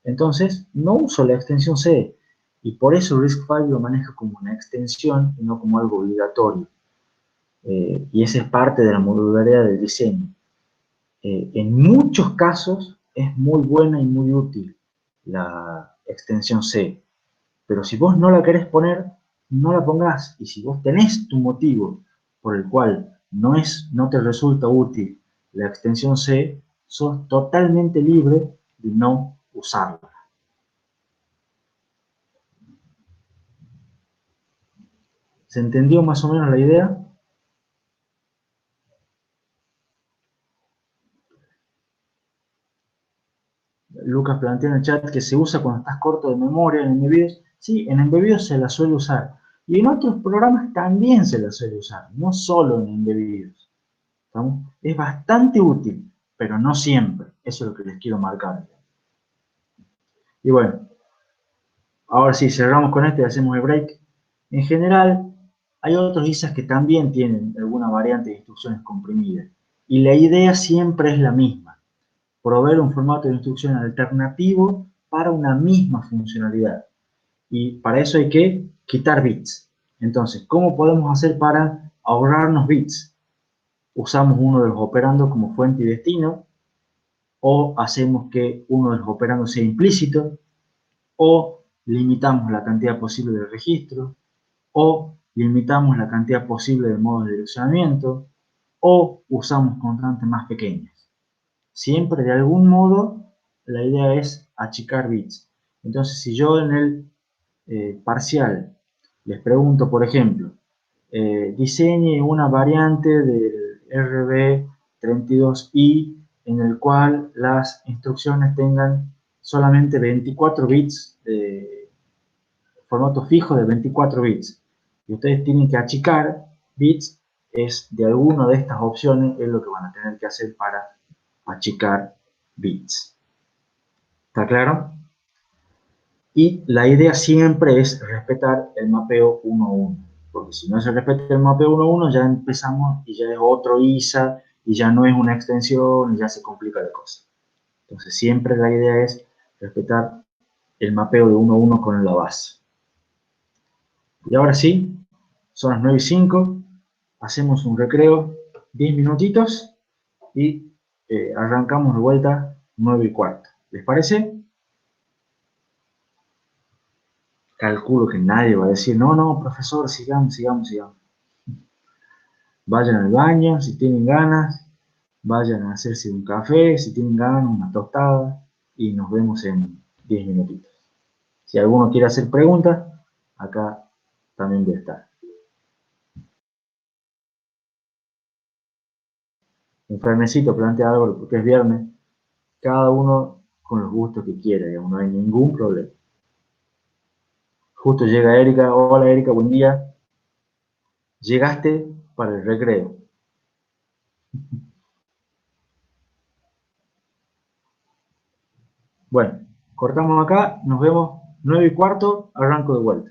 entonces no uso la extensión C. Y por eso RISC-V lo maneja como una extensión y no como algo obligatorio. Y esa es parte de la modularidad del diseño. En muchos casos es muy buena y muy útil la extensión C. Pero si vos no la querés poner, no la pongas. Y si vos tenés tu motivo por el cual no te resulta útil la extensión C, sos totalmente libre de no usarla. ¿Se entendió más o menos la idea? Lucas plantea en el chat que se usa cuando estás corto de memoria en embebidos. Sí, en embebidos se la suele usar. Y en otros programas también se la suele usar, no solo en embebidos. ¿Estamos? Es bastante útil, pero no siempre. Eso es lo que les quiero marcar. Y bueno, ahora sí, cerramos con este y hacemos el break. En general, hay otros ISAs que también tienen alguna variante de instrucciones comprimidas. Y la idea siempre es la misma: proveer un formato de instrucción alternativo para una misma funcionalidad. Y para eso hay que quitar bits. Entonces, ¿cómo podemos hacer para ahorrarnos bits? Usamos uno de los operandos como fuente y destino, o hacemos que uno de los operandos sea implícito, o limitamos la cantidad posible de registros, o limitamos la cantidad posible de modos de direccionamiento, o usamos constantes más pequeñas. Siempre de algún modo la idea es achicar bits. Entonces, si yo en el parcial les pregunto, por ejemplo, diseñe una variante del RB32i en el cual las instrucciones tengan solamente 24 bits de formato fijo de 24 bits. Y ustedes tienen que achicar bits, es de alguna de estas opciones, es lo que van a tener que hacer para achicar bits. ¿Está claro? Y la idea siempre es respetar el mapeo 1 a 1, porque si no se respeta el mapeo 1 a 1, ya empezamos y ya es otro ISA, y ya no es una extensión, y ya se complica la cosa. Entonces siempre la idea es respetar el mapeo de 1 a 1 con la base. Y ahora sí, son las 9:05, hacemos un recreo, 10 minutitos, y arrancamos de vuelta 9:15. ¿Les parece? Calculo que nadie va a decir, no, no, profesor, sigamos, sigamos, sigamos. Vayan al baño si tienen ganas, vayan a hacerse un café si tienen ganas, una tostada, y nos vemos en 10 minutitos. Si alguno quiere hacer preguntas, acá también voy a estar. Un Fernecito plantea algo porque es viernes, cada uno con los gustos que quiera, digamos, no hay ningún problema. Justo llega Erika. Hola Erika, buen día. Llegaste para el recreo. Bueno, cortamos acá, nos vemos 9:15, arranco de vuelta.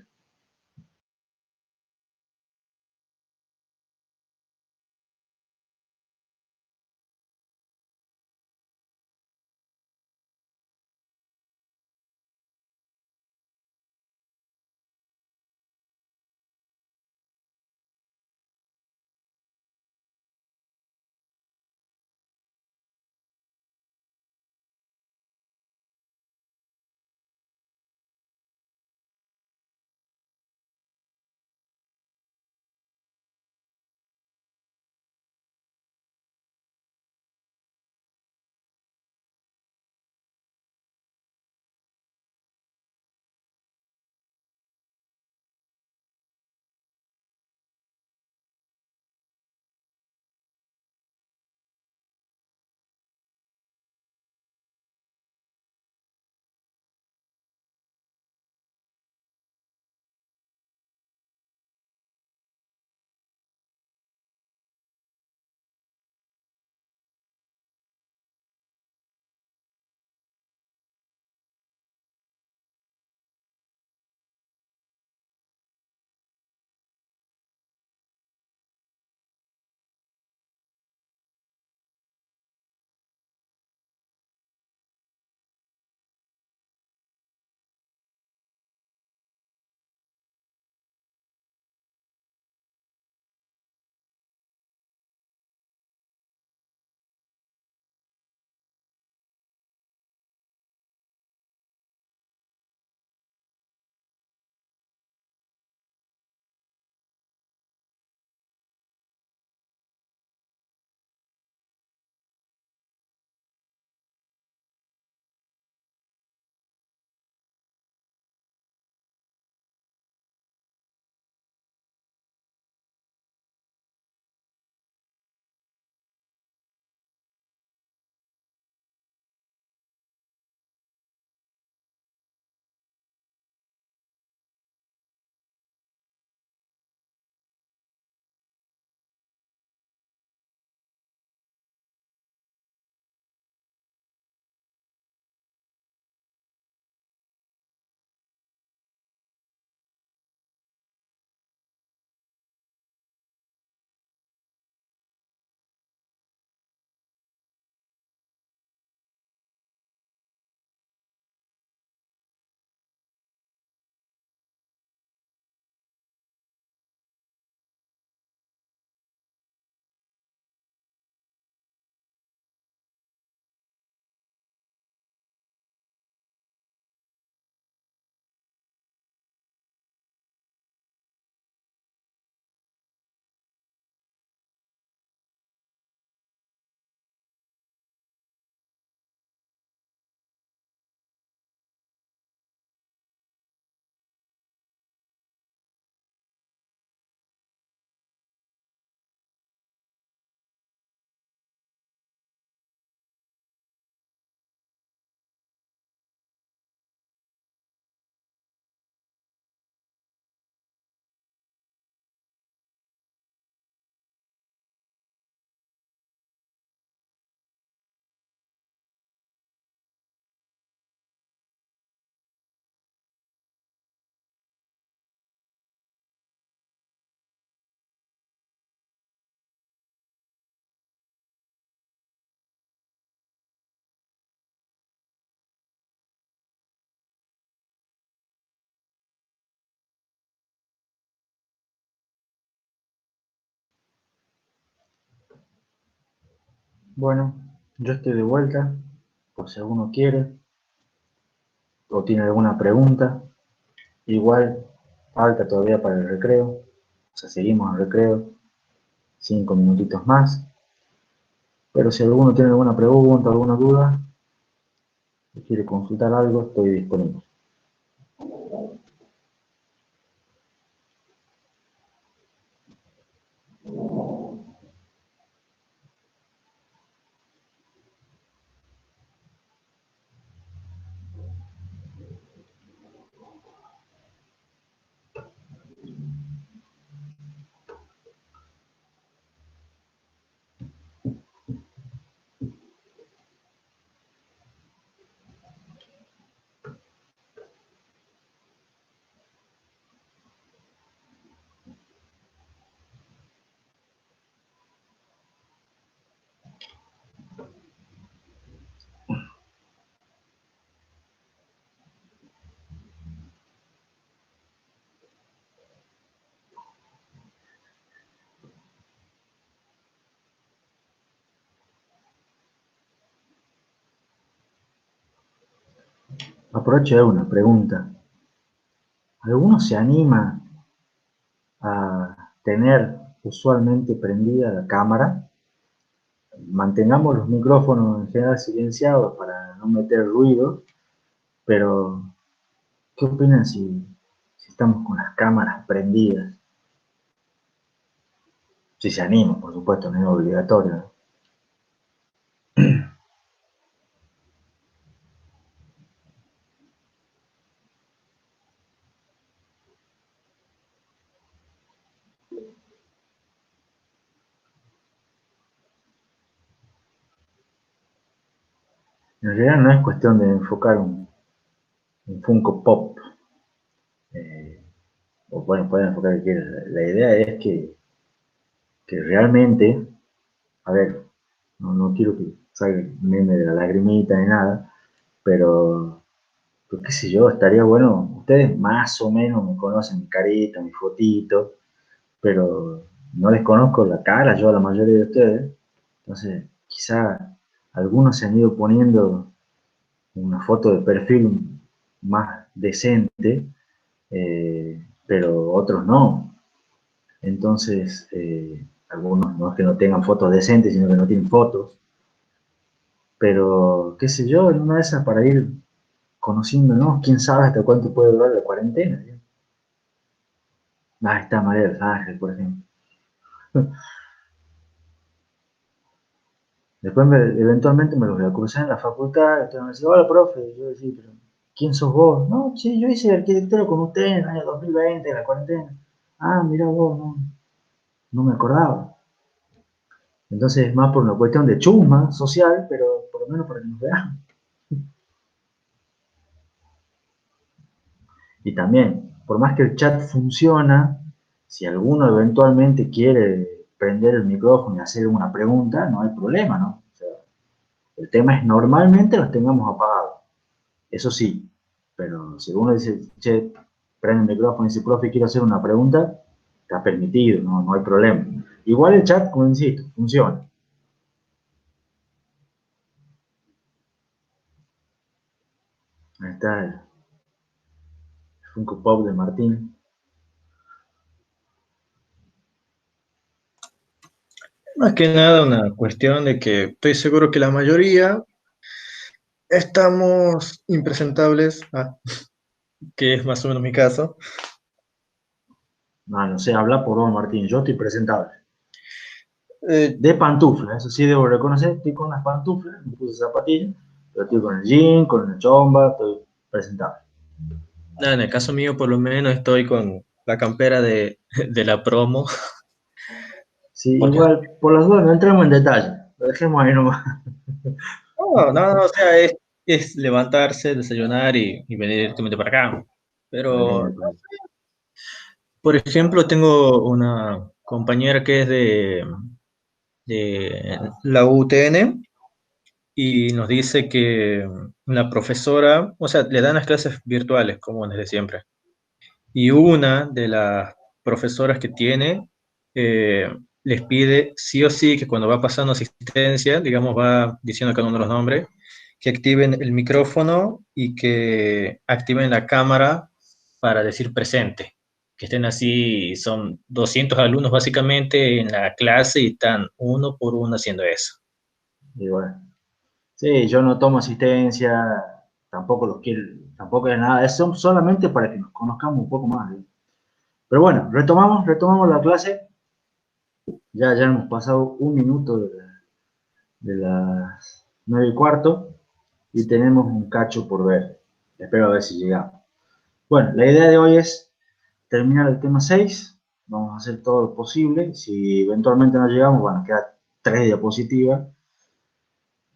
Bueno, yo estoy de vuelta, por si alguno quiere o tiene alguna pregunta. Igual falta todavía para el recreo, o sea, seguimos en recreo, 5 minutitos más. Pero si alguno tiene alguna pregunta, alguna duda, o quiere consultar algo, estoy disponible. Aprovecho de una pregunta. ¿Alguno se anima a tener usualmente prendida la cámara? Mantengamos los micrófonos en general silenciados para no meter ruido, pero ¿qué opinan si estamos con las cámaras prendidas? Si se anima, por supuesto, no es obligatorio, ¿no? En realidad no es cuestión de enfocar un Funko Pop, eh, o bueno, pueden enfocar que quieran. La idea es que realmente, a ver, no quiero que salga el meme de la lagrimita ni nada, pero pues qué sé yo, estaría bueno, ustedes más o menos me conocen mi carita, mi fotito, pero no les conozco la cara yo a la mayoría de ustedes, entonces quizá algunos se han ido poniendo una foto de perfil más decente, pero otros no. Entonces, algunos no es que no tengan fotos decentes, sino que no tienen fotos, pero qué sé yo, en una de esas para ir conociéndonos, quién sabe hasta cuánto puede durar la cuarentena. ¿Sí? Ah, está María del Ángel, por ejemplo. Después eventualmente me los voy a cruzar en la facultad, entonces me decía, hola profe, y yo decía, pero ¿quién sos vos? No, sí, yo hice arquitectura con usted en el año 2020, en la cuarentena. Ah, mira vos, no me acordaba. Entonces es más por una cuestión de chusma social, pero por lo menos para que nos veamos. Y también, por más que el chat funciona, si alguno eventualmente quiere prender el micrófono y hacer una pregunta, no hay problema, ¿no? O sea, el tema es normalmente los tengamos apagados. Eso sí, pero si uno dice, che, prende el micrófono y dice, profe, quiero hacer una pregunta, está permitido, no hay problema. Igual el chat, como insisto, funciona. Ahí está el Funko Pop de Martín. Más que nada una cuestión de que estoy seguro que la mayoría estamos impresentables, que es más o menos mi caso. No sé, habla por vos, Martín. Yo estoy presentable. Eh, De pantuflas, eso sí debo reconocer, estoy con las pantuflas, me puse zapatillas, pero estoy con el jean, con el chomba, estoy presentable. Nada, en el caso mío, por lo menos, estoy con la campera de la promo. Sí, Porque, igual, por las dudas, no entremos en detalle, lo dejemos ahí nomás. no, o sea, es levantarse, desayunar y venir directamente para acá. Pero, por ejemplo, tengo una compañera que es de la UTN y nos dice que la profesora, o sea, le dan las clases virtuales, como desde siempre. Y una de las profesoras que tiene, les pide sí o sí que cuando va pasando asistencia, digamos, va diciendo cada uno de los nombres, que activen el micrófono y que activen la cámara para decir presente. Que estén así, son 200 alumnos básicamente en la clase y están uno por uno haciendo eso. Y bueno, sí, yo no tomo asistencia, tampoco los quiero, tampoco es nada, es solamente para que nos conozcamos un poco más, ¿eh? Pero bueno, retomamos la clase. Ya hemos pasado un minuto de las 9:15 y tenemos un cacho por ver. Espero a ver si llegamos. Bueno, la idea de hoy es terminar el tema 6. Vamos a hacer todo lo posible. Si eventualmente no llegamos, van a quedar 3 diapositivas.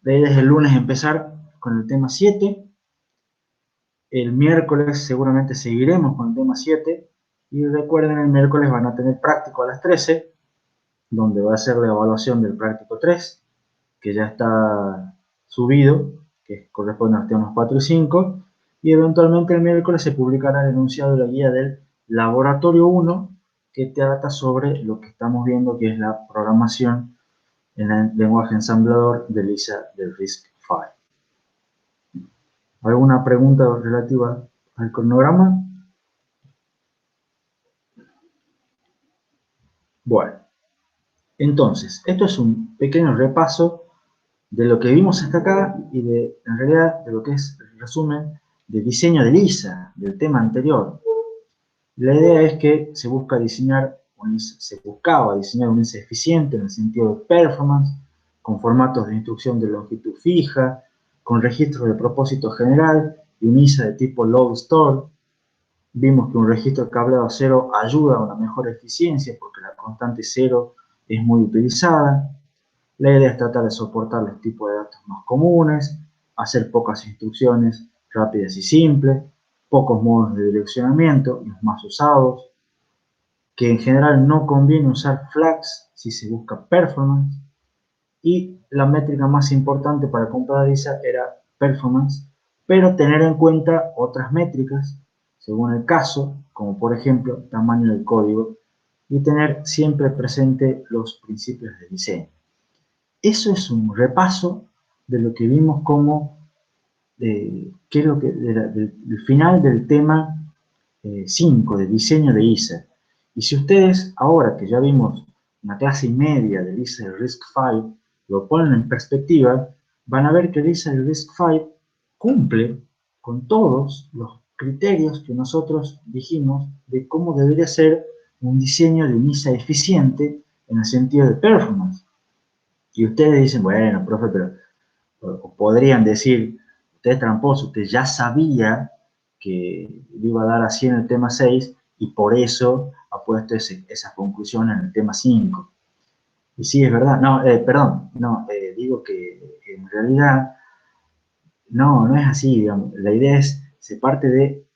La idea es el lunes empezar con el tema 7. El miércoles seguramente seguiremos con el tema 7. Y recuerden, el miércoles van a tener práctico a las 13, donde va a ser la evaluación del práctico 3, que ya está subido, que corresponde a los temas 4 y 5, y eventualmente el miércoles se publicará el enunciado de la guía del laboratorio 1, que trata sobre lo que estamos viendo, que es la programación en el lenguaje ensamblador de Lisa del RISC-V. ¿Alguna pregunta relativa al cronograma? Bueno, entonces, esto es un pequeño repaso de lo que vimos hasta acá y en realidad, de lo que es el resumen de diseño de Lisa, del tema anterior. La idea es que se buscaba diseñar un ISA eficiente en el sentido de performance, con formatos de instrucción de longitud fija, con registro de propósito general y un ISA de tipo load store. Vimos que un registro de cableado cero ayuda a una mejor eficiencia porque la constante cero es muy utilizada. La idea es tratar de soportar los tipos de datos más comunes, hacer pocas instrucciones rápidas y simples, pocos modos de direccionamiento, los más usados, que en general no conviene usar flags si se busca performance, y la métrica más importante para comparar esa era performance, pero tener en cuenta otras métricas según el caso, como por ejemplo tamaño del código, y tener siempre presente los principios de diseño. Eso es un repaso de lo que vimos como, qué es lo que, del final del tema 5, de diseño de ISA. Y si ustedes, ahora que ya vimos una clase y media del ISA del RISC-V, lo ponen en perspectiva, van a ver que el ISA del RISC-V cumple con todos los criterios que nosotros dijimos de cómo debería ser un diseño de un ISA eficiente en el sentido de performance. Y ustedes dicen, bueno, profe, pero podrían decir, usted es tramposo, usted ya sabía que le iba a dar así en el tema 6 y por eso ha puesto esa conclusión en el tema 5. Y sí, es verdad. No, perdón, no, digo que en realidad no es así, digamos. La idea es, se parte de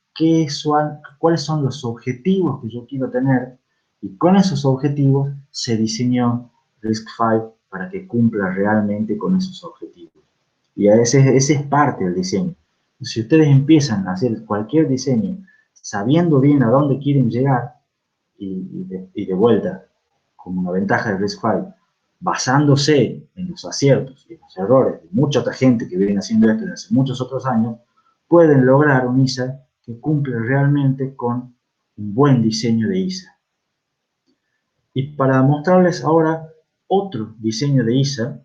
cuáles son los objetivos que yo quiero tener y con esos objetivos se diseñó RISC-V para que cumpla realmente con esos objetivos. Y ese es parte del diseño. Si ustedes empiezan a hacer cualquier diseño sabiendo bien a dónde quieren llegar y de vuelta, como una ventaja del RISC-V, basándose en los aciertos y los errores de mucha otra gente que viene haciendo esto desde hace muchos otros años, pueden lograr un ISA que cumple realmente con un buen diseño de ISA. Y para mostrarles ahora otro diseño de ISA,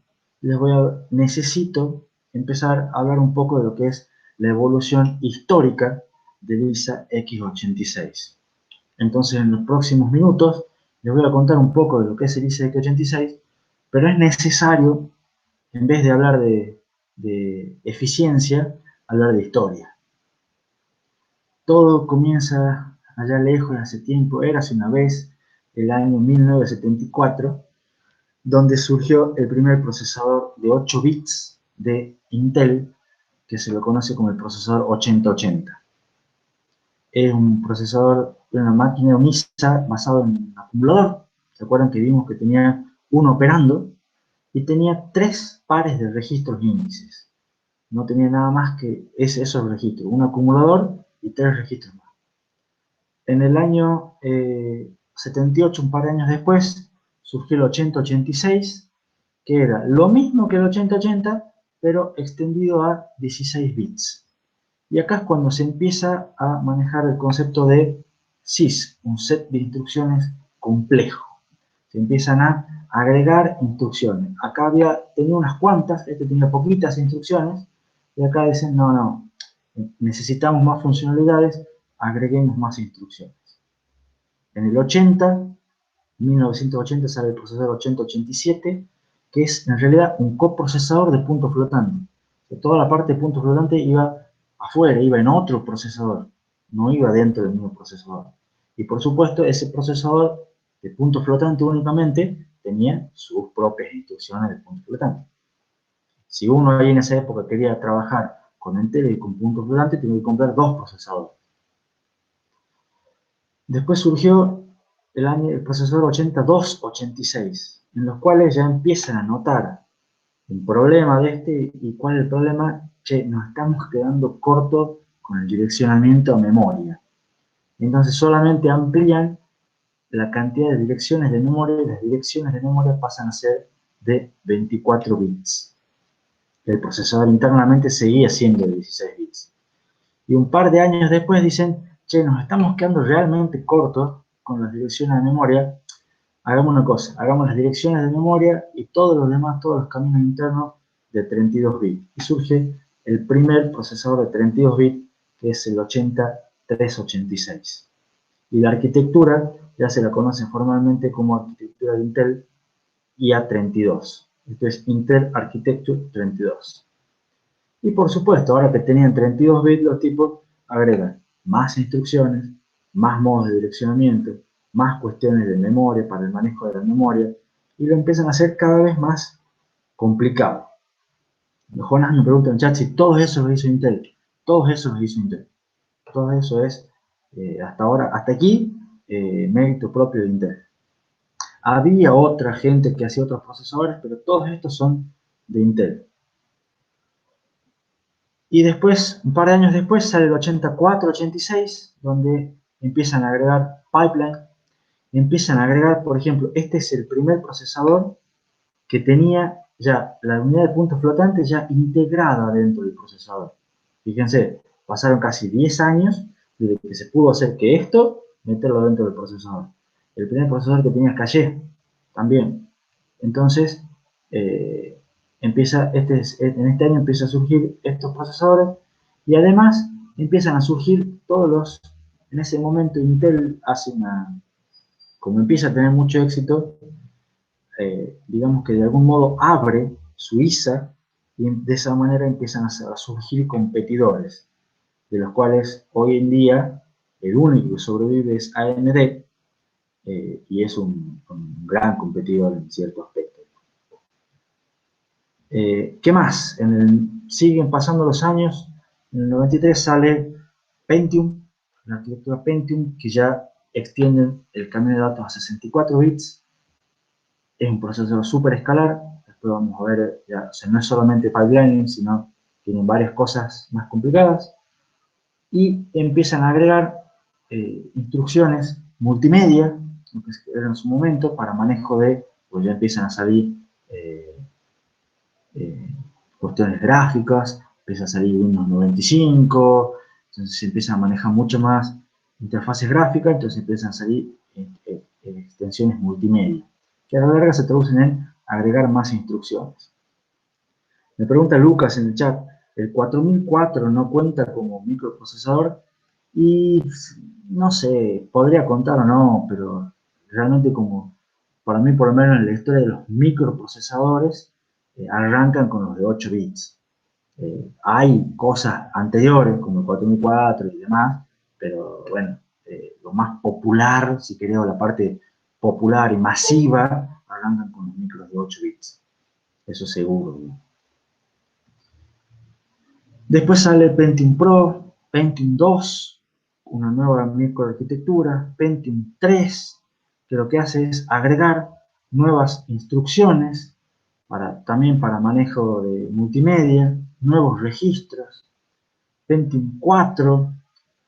necesito empezar a hablar un poco de lo que es la evolución histórica del ISA x86. Entonces, en los próximos minutos les voy a contar un poco de lo que es el ISA x86, pero es necesario, en vez de hablar de eficiencia, hablar de historia. Todo comienza allá lejos, hace tiempo, érase una vez, el año 1974, donde surgió el primer procesador de 8 bits de Intel, que se lo conoce como el procesador 8080. Es un procesador de una máquina, un ISA basado en un acumulador. ¿Se acuerdan que vimos que tenía uno operando? Y tenía 3 pares de registros índices. No tenía nada más que esos registros, un acumulador y 3 registros más. En el año 78, un par de años después, surgió el 8086, que era lo mismo que el 8080, pero extendido a 16 bits. Y acá es cuando se empieza a manejar el concepto de sys, un set de instrucciones complejo. Se empiezan a agregar instrucciones. Acá tenía unas cuantas, este tenía poquitas instrucciones, y acá dicen, no, necesitamos más funcionalidades, agreguemos más instrucciones. En el 1980 sale el procesador 8087, que es en realidad un coprocesador de punto flotante. Toda la parte de punto flotante iba afuera, iba en otro procesador, no iba dentro del mismo procesador. Y por supuesto, ese procesador de punto flotante únicamente tenía sus propias instrucciones de punto flotante. Si uno ahí en esa época quería trabajar con Intel y con punto flotante, tenía que comprar dos procesadores. Después surgió el procesador 8286, en los cuales ya empiezan a notar un problema de este. ¿Y cuál es el problema? Che, nos estamos quedando cortos con el direccionamiento a memoria. Entonces solamente amplían la cantidad de direcciones de memoria, y las direcciones de memoria pasan a ser de 24 bits. El procesador internamente seguía siendo de 16 bits. Y un par de años después dicen, che, nos estamos quedando realmente cortos con las direcciones de memoria. Hagamos una cosa, hagamos las direcciones de memoria y todos los demás, todos los caminos internos de 32 bits. Y surge el primer procesador de 32 bits, que es el 8386. Y la arquitectura ya se la conoce formalmente como arquitectura de Intel IA32. Esto es Intel Architecture 32. Y por supuesto, ahora que tenían 32 bits, los tipos agregan más instrucciones, más modos de direccionamiento, más cuestiones de memoria para el manejo de la memoria, y lo empiezan a hacer cada vez más complicado. Jonas me pregunta en chat si todos esos los hizo Intel. Todos esos los hizo Intel. Todo eso es, hasta ahora, hasta aquí, mérito propio de Intel. Había otra gente que hacía otros procesadores, pero todos estos son de Intel. Y después, un par de años después, sale el 8486, donde empiezan a agregar pipeline, empiezan a agregar, por ejemplo, este es el primer procesador que tenía ya la unidad de puntos flotantes ya integrada dentro del procesador. Fíjense, pasaron casi 10 años desde que se pudo hacer que esto, meterlo dentro del procesador. El primer procesador que tenía caché, también. Entonces, en este año empieza a surgir estos procesadores y además empiezan a surgir en ese momento Intel hace como empieza a tener mucho éxito, digamos que de algún modo abre su ISA y de esa manera empiezan a surgir competidores, de los cuales hoy en día el único que sobrevive es AMD, y es un gran competidor en cierto aspecto. ¿Qué más? Siguen pasando los años, en el 93 sale Pentium, la arquitectura Pentium, que ya extienden el camino de datos a 64 bits, es un procesador súper escalar, después vamos a ver, ya, o sea, no es solamente pipelining, sino tienen varias cosas más complicadas, y empiezan a agregar instrucciones multimedia, lo que era en su momento, para manejo pues ya empiezan a salir cuestiones gráficas, empieza a salir Windows 95, entonces se empiezan a manejar mucho más interfaces gráficas, entonces empiezan a salir extensiones multimedia, que a la larga se traducen en agregar más instrucciones. Me pregunta Lucas en el chat, ¿el 4004 no cuenta como microprocesador? Y no sé, podría contar o no, pero realmente como para mí, por lo menos en la historia de los microprocesadores, arrancan con los de 8 bits. Hay cosas anteriores, como el 4004 y demás, pero bueno, lo más popular, si queremos la parte popular y masiva, arrancan con los micros de 8 bits. Eso seguro, ¿no? Después sale Pentium Pro, Pentium 2, una nueva microarquitectura, Pentium 3, que lo que hace es agregar nuevas instrucciones también para manejo de multimedia, nuevos registros, Pentium 4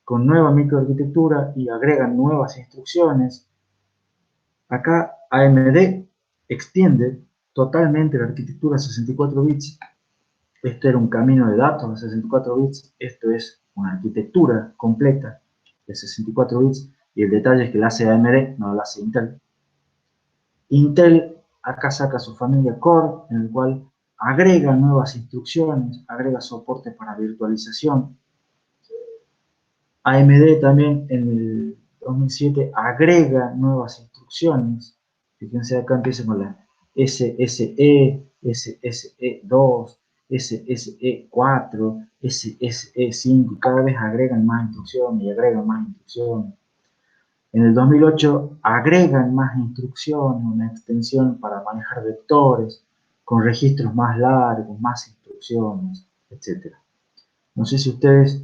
con nueva microarquitectura y agregan nuevas instrucciones. Acá AMD extiende totalmente la arquitectura a 64 bits. Esto era un camino de datos de 64 bits, esto es una arquitectura completa de 64 bits, y el detalle es que la hace AMD, no la hace Intel. Intel acá saca su familia Core, en el cual agrega nuevas instrucciones, agrega soporte para virtualización. AMD también en el 2007 agrega nuevas instrucciones. Fíjense, acá empieza con la SSE, SSE2, SSE4, SSE5, cada vez agregan más instrucciones y agregan más instrucciones. En el 2008 agregan más instrucciones, una extensión para manejar vectores, con registros más largos, más instrucciones, etc. No sé si ustedes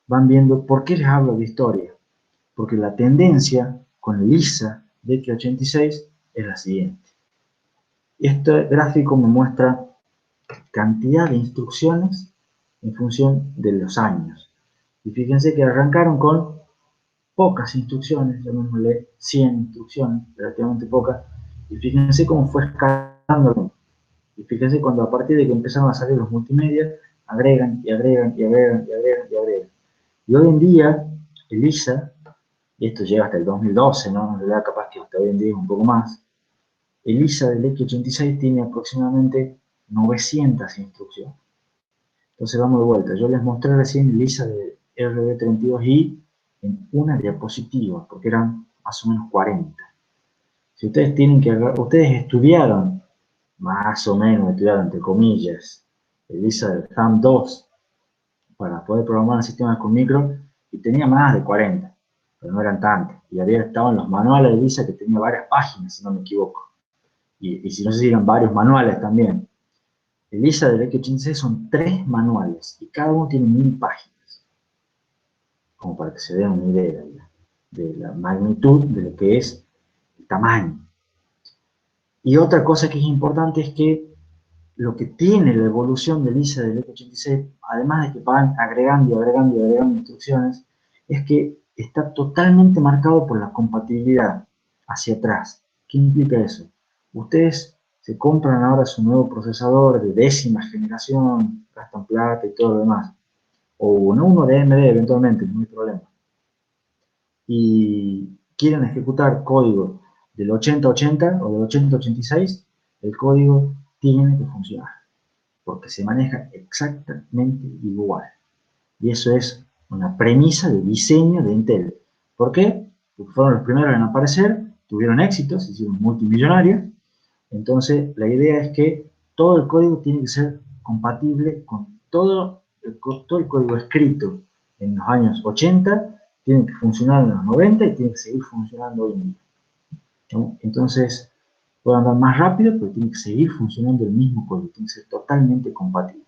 van viendo por qué les hablo de historia. Porque la tendencia con el ISA de x86 es la siguiente. Este gráfico me muestra cantidad de instrucciones en función de los años. Y fíjense que arrancaron con pocas instrucciones, llamémosle 100 instrucciones, relativamente pocas, y fíjense cómo fue escalando. Y fíjense cuando a partir de que empezaron a salir los multimedia, agregan y agregan y agregan y agregan y agregan. Y hoy en día, el ISA, y esto llega hasta el 2012, ¿no? En realidad capaz que hasta hoy en día es un poco más, el ISA del x86 tiene aproximadamente 900 instrucciones. Entonces vamos de vuelta. Yo les mostré recién el ISA de RB32i en una diapositiva, porque eran más o menos 40. Si ustedes tienen que ustedes estudiaron, más o menos estudiaron entre comillas, el ISA del RAM2 para poder programar el sistema con micro, y tenía más de 40, pero no eran tantos. Y había estado en los manuales de ISA que tenía varias páginas, si no me equivoco. Y si no sé si eran varios manuales también. El ISA del X86 son 3 manuales y cada uno tiene 1000 páginas. Como para que se den una idea de la magnitud de lo que es el tamaño. Y otra cosa que es importante es que lo que tiene la evolución del ISA del X86, además de que van agregando y agregando y agregando instrucciones, es que está totalmente marcado por la compatibilidad hacia atrás. ¿Qué implica eso? Ustedes se compran ahora su nuevo procesador de 10ª generación, gastan plata y todo lo demás, o uno de AMD eventualmente, no hay problema, y quieren ejecutar código del 8080 o del 8086, el código tiene que funcionar, porque se maneja exactamente igual. Y eso es una premisa de diseño de Intel. ¿Por qué? Porque fueron los primeros en aparecer, tuvieron éxito, se hicieron multimillonarios. Entonces, la idea es que todo el código tiene que ser compatible con todo el código escrito en los años 80, tiene que funcionar en los 90 y tiene que seguir funcionando hoy en día, ¿no? Entonces, puede andar más rápido, pero tiene que seguir funcionando el mismo código, tiene que ser totalmente compatible.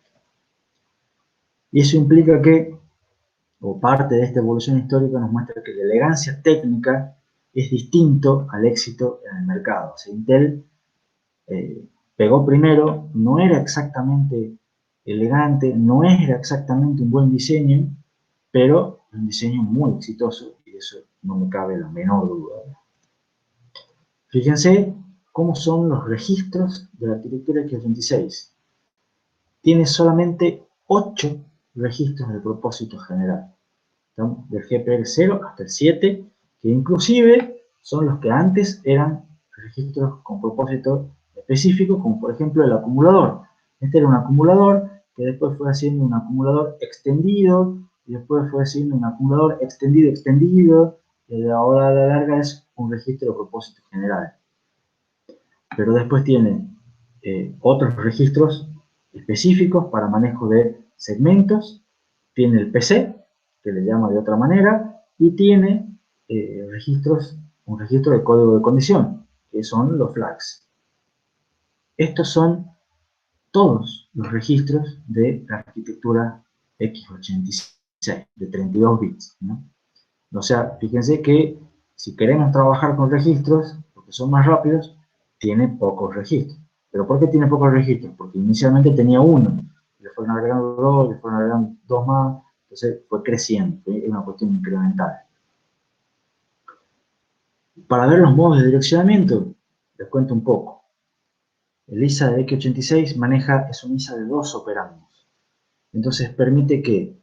Y eso implica que, o parte de esta evolución histórica nos muestra que la elegancia técnica es distinto al éxito en el mercado. O sea, Intel pegó primero, no era exactamente elegante, no era exactamente un buen diseño, pero un diseño muy exitoso, y de eso no me cabe la menor duda. Fíjense cómo son los registros de la arquitectura x86. Tiene solamente 8 registros de propósito general, ¿no? Del GPL 0 hasta el 7, que inclusive son los que antes eran registros con propósito específico, como por ejemplo el acumulador. Este era un acumulador que después fue haciendo un acumulador extendido, y después fue haciendo un acumulador extendido, y ahora a la larga es un registro de propósito general. Pero después tiene otros registros específicos para manejo de segmentos, tiene el PC, que le llama de otra manera, y tiene un registro de código de condición, que son los flags. Estos son todos los registros de la arquitectura x86, de 32 bits, ¿no? O sea, fíjense que si queremos trabajar con registros, porque son más rápidos, tiene pocos registros. ¿Pero por qué tiene pocos registros? Porque inicialmente tenía uno, le fueron agregando dos, le fueron agregando dos más, entonces fue creciendo, es una cuestión incremental. Para ver los modos de direccionamiento, les cuento un poco. El ISA de x86 es un ISA de 2 operandos. Entonces permite que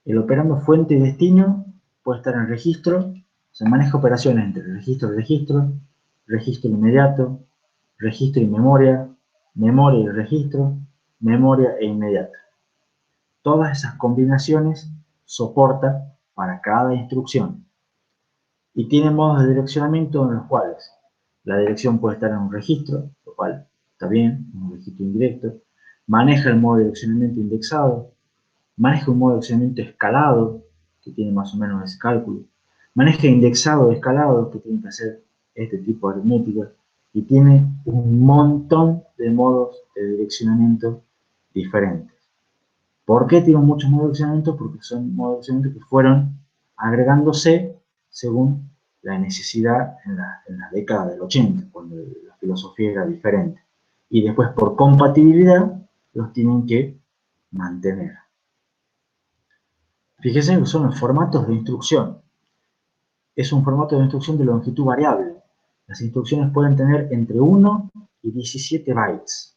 el operando fuente y destino puede estar en registro, se maneja operaciones entre registro y registro, registro inmediato, registro y memoria, memoria y registro, memoria e inmediata. Todas esas combinaciones soporta para cada instrucción. Y tiene modos de direccionamiento en los cuales la dirección puede estar en un registro, lo cual está bien, en un registro indirecto, maneja el modo de direccionamiento indexado, maneja un modo de direccionamiento escalado, que tiene más o menos ese cálculo, maneja indexado de escalado, que tiene que hacer este tipo de aritmética, y tiene un montón de modos de direccionamiento diferentes. ¿Por qué tiene muchos modos de direccionamiento? Porque son modos de direccionamiento que fueron agregándose según la necesidad en la década del 80, cuando la filosofía era diferente. Y después, por compatibilidad, los tienen que mantener. Fíjense que son los formatos de instrucción. Es un formato de instrucción de longitud variable. Las instrucciones pueden tener entre 1 y 17 bytes.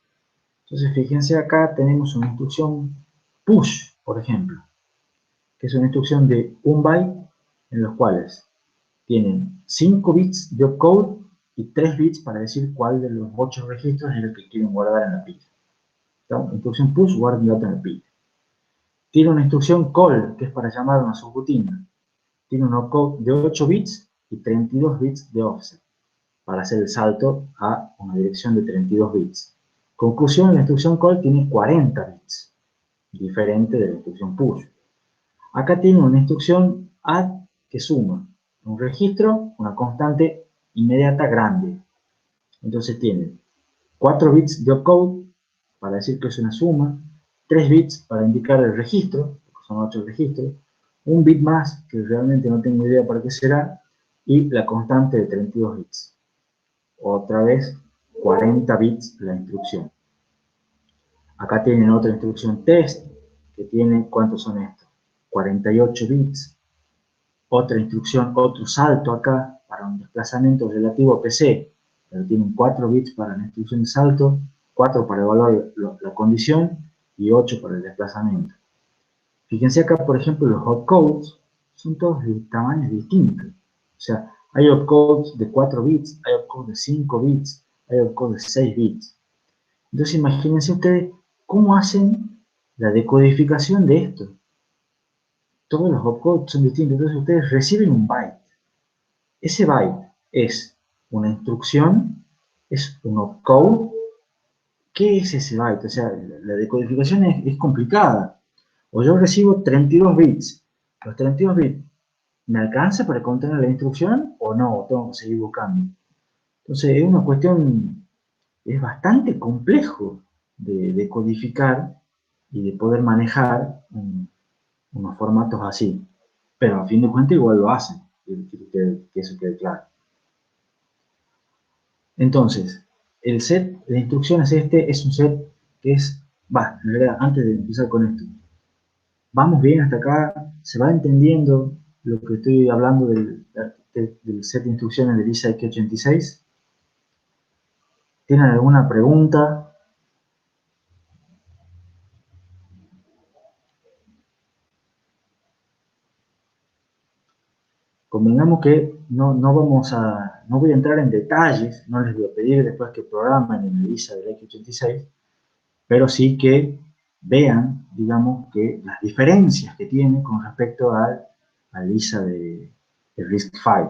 Entonces, fíjense acá tenemos una instrucción push, por ejemplo, que es una instrucción de 1 byte en los cuales tienen 5 bits de opcode y 3 bits para decir cuál de los 8 registros es el que quieren guardar en la pila. ¿Está? Instrucción push, guarden datos en la pila. Tiene una instrucción call, que es para llamar a una subrutina. Tiene un opcode de 8 bits y 32 bits de offset, para hacer el salto a una dirección de 32 bits. Conclusión, la instrucción call tiene 40 bits, diferente de la instrucción push. Acá tiene una instrucción add que suma un registro, una constante inmediata grande. Entonces tiene 4 bits de opcode para decir que es una suma, 3 bits para indicar el registro, porque son 8 registros, un bit más, que realmente no tengo idea para qué será, y la constante de 32 bits. Otra vez, 40 bits la instrucción. Acá tienen otra instrucción test, que tiene, ¿cuántos son estos? 48 bits. Otra instrucción, otro salto acá, para un desplazamiento relativo a PC, pero tienen 4 bits para la instrucción de salto, 4 para evaluar la condición y 8 para el desplazamiento. Fíjense acá, por ejemplo, los opcodes son todos de tamaños distintos. O sea, hay opcodes de 4 bits, hay opcodes de 5 bits, hay opcodes de 6 bits. Entonces imagínense ustedes cómo hacen la decodificación de esto. Todos los opcodes son distintos, entonces ustedes reciben un byte. Ese byte es una instrucción, es un opcode. ¿Qué es ese byte? O sea, la decodificación es complicada. O yo recibo 32 bits. Los 32 bits, ¿me alcanza para contener la instrucción o no? ¿O tengo que seguir buscando? Entonces, es una cuestión, es bastante complejo de codificar y de poder manejar unos formatos así. Pero a fin de cuentas igual lo hacen, que eso quede claro. Entonces, el set de instrucciones es un set que es, en realidad, antes de empezar con esto, vamos bien hasta acá, se va entendiendo lo que estoy hablando del set de instrucciones del ISA x86. ¿Tienen alguna pregunta? Convengamos que no voy a entrar en detalles, no les voy a pedir después que programen en el ISA del x86, pero sí que vean, digamos, que las diferencias que tiene con respecto al ISA de RISC-V.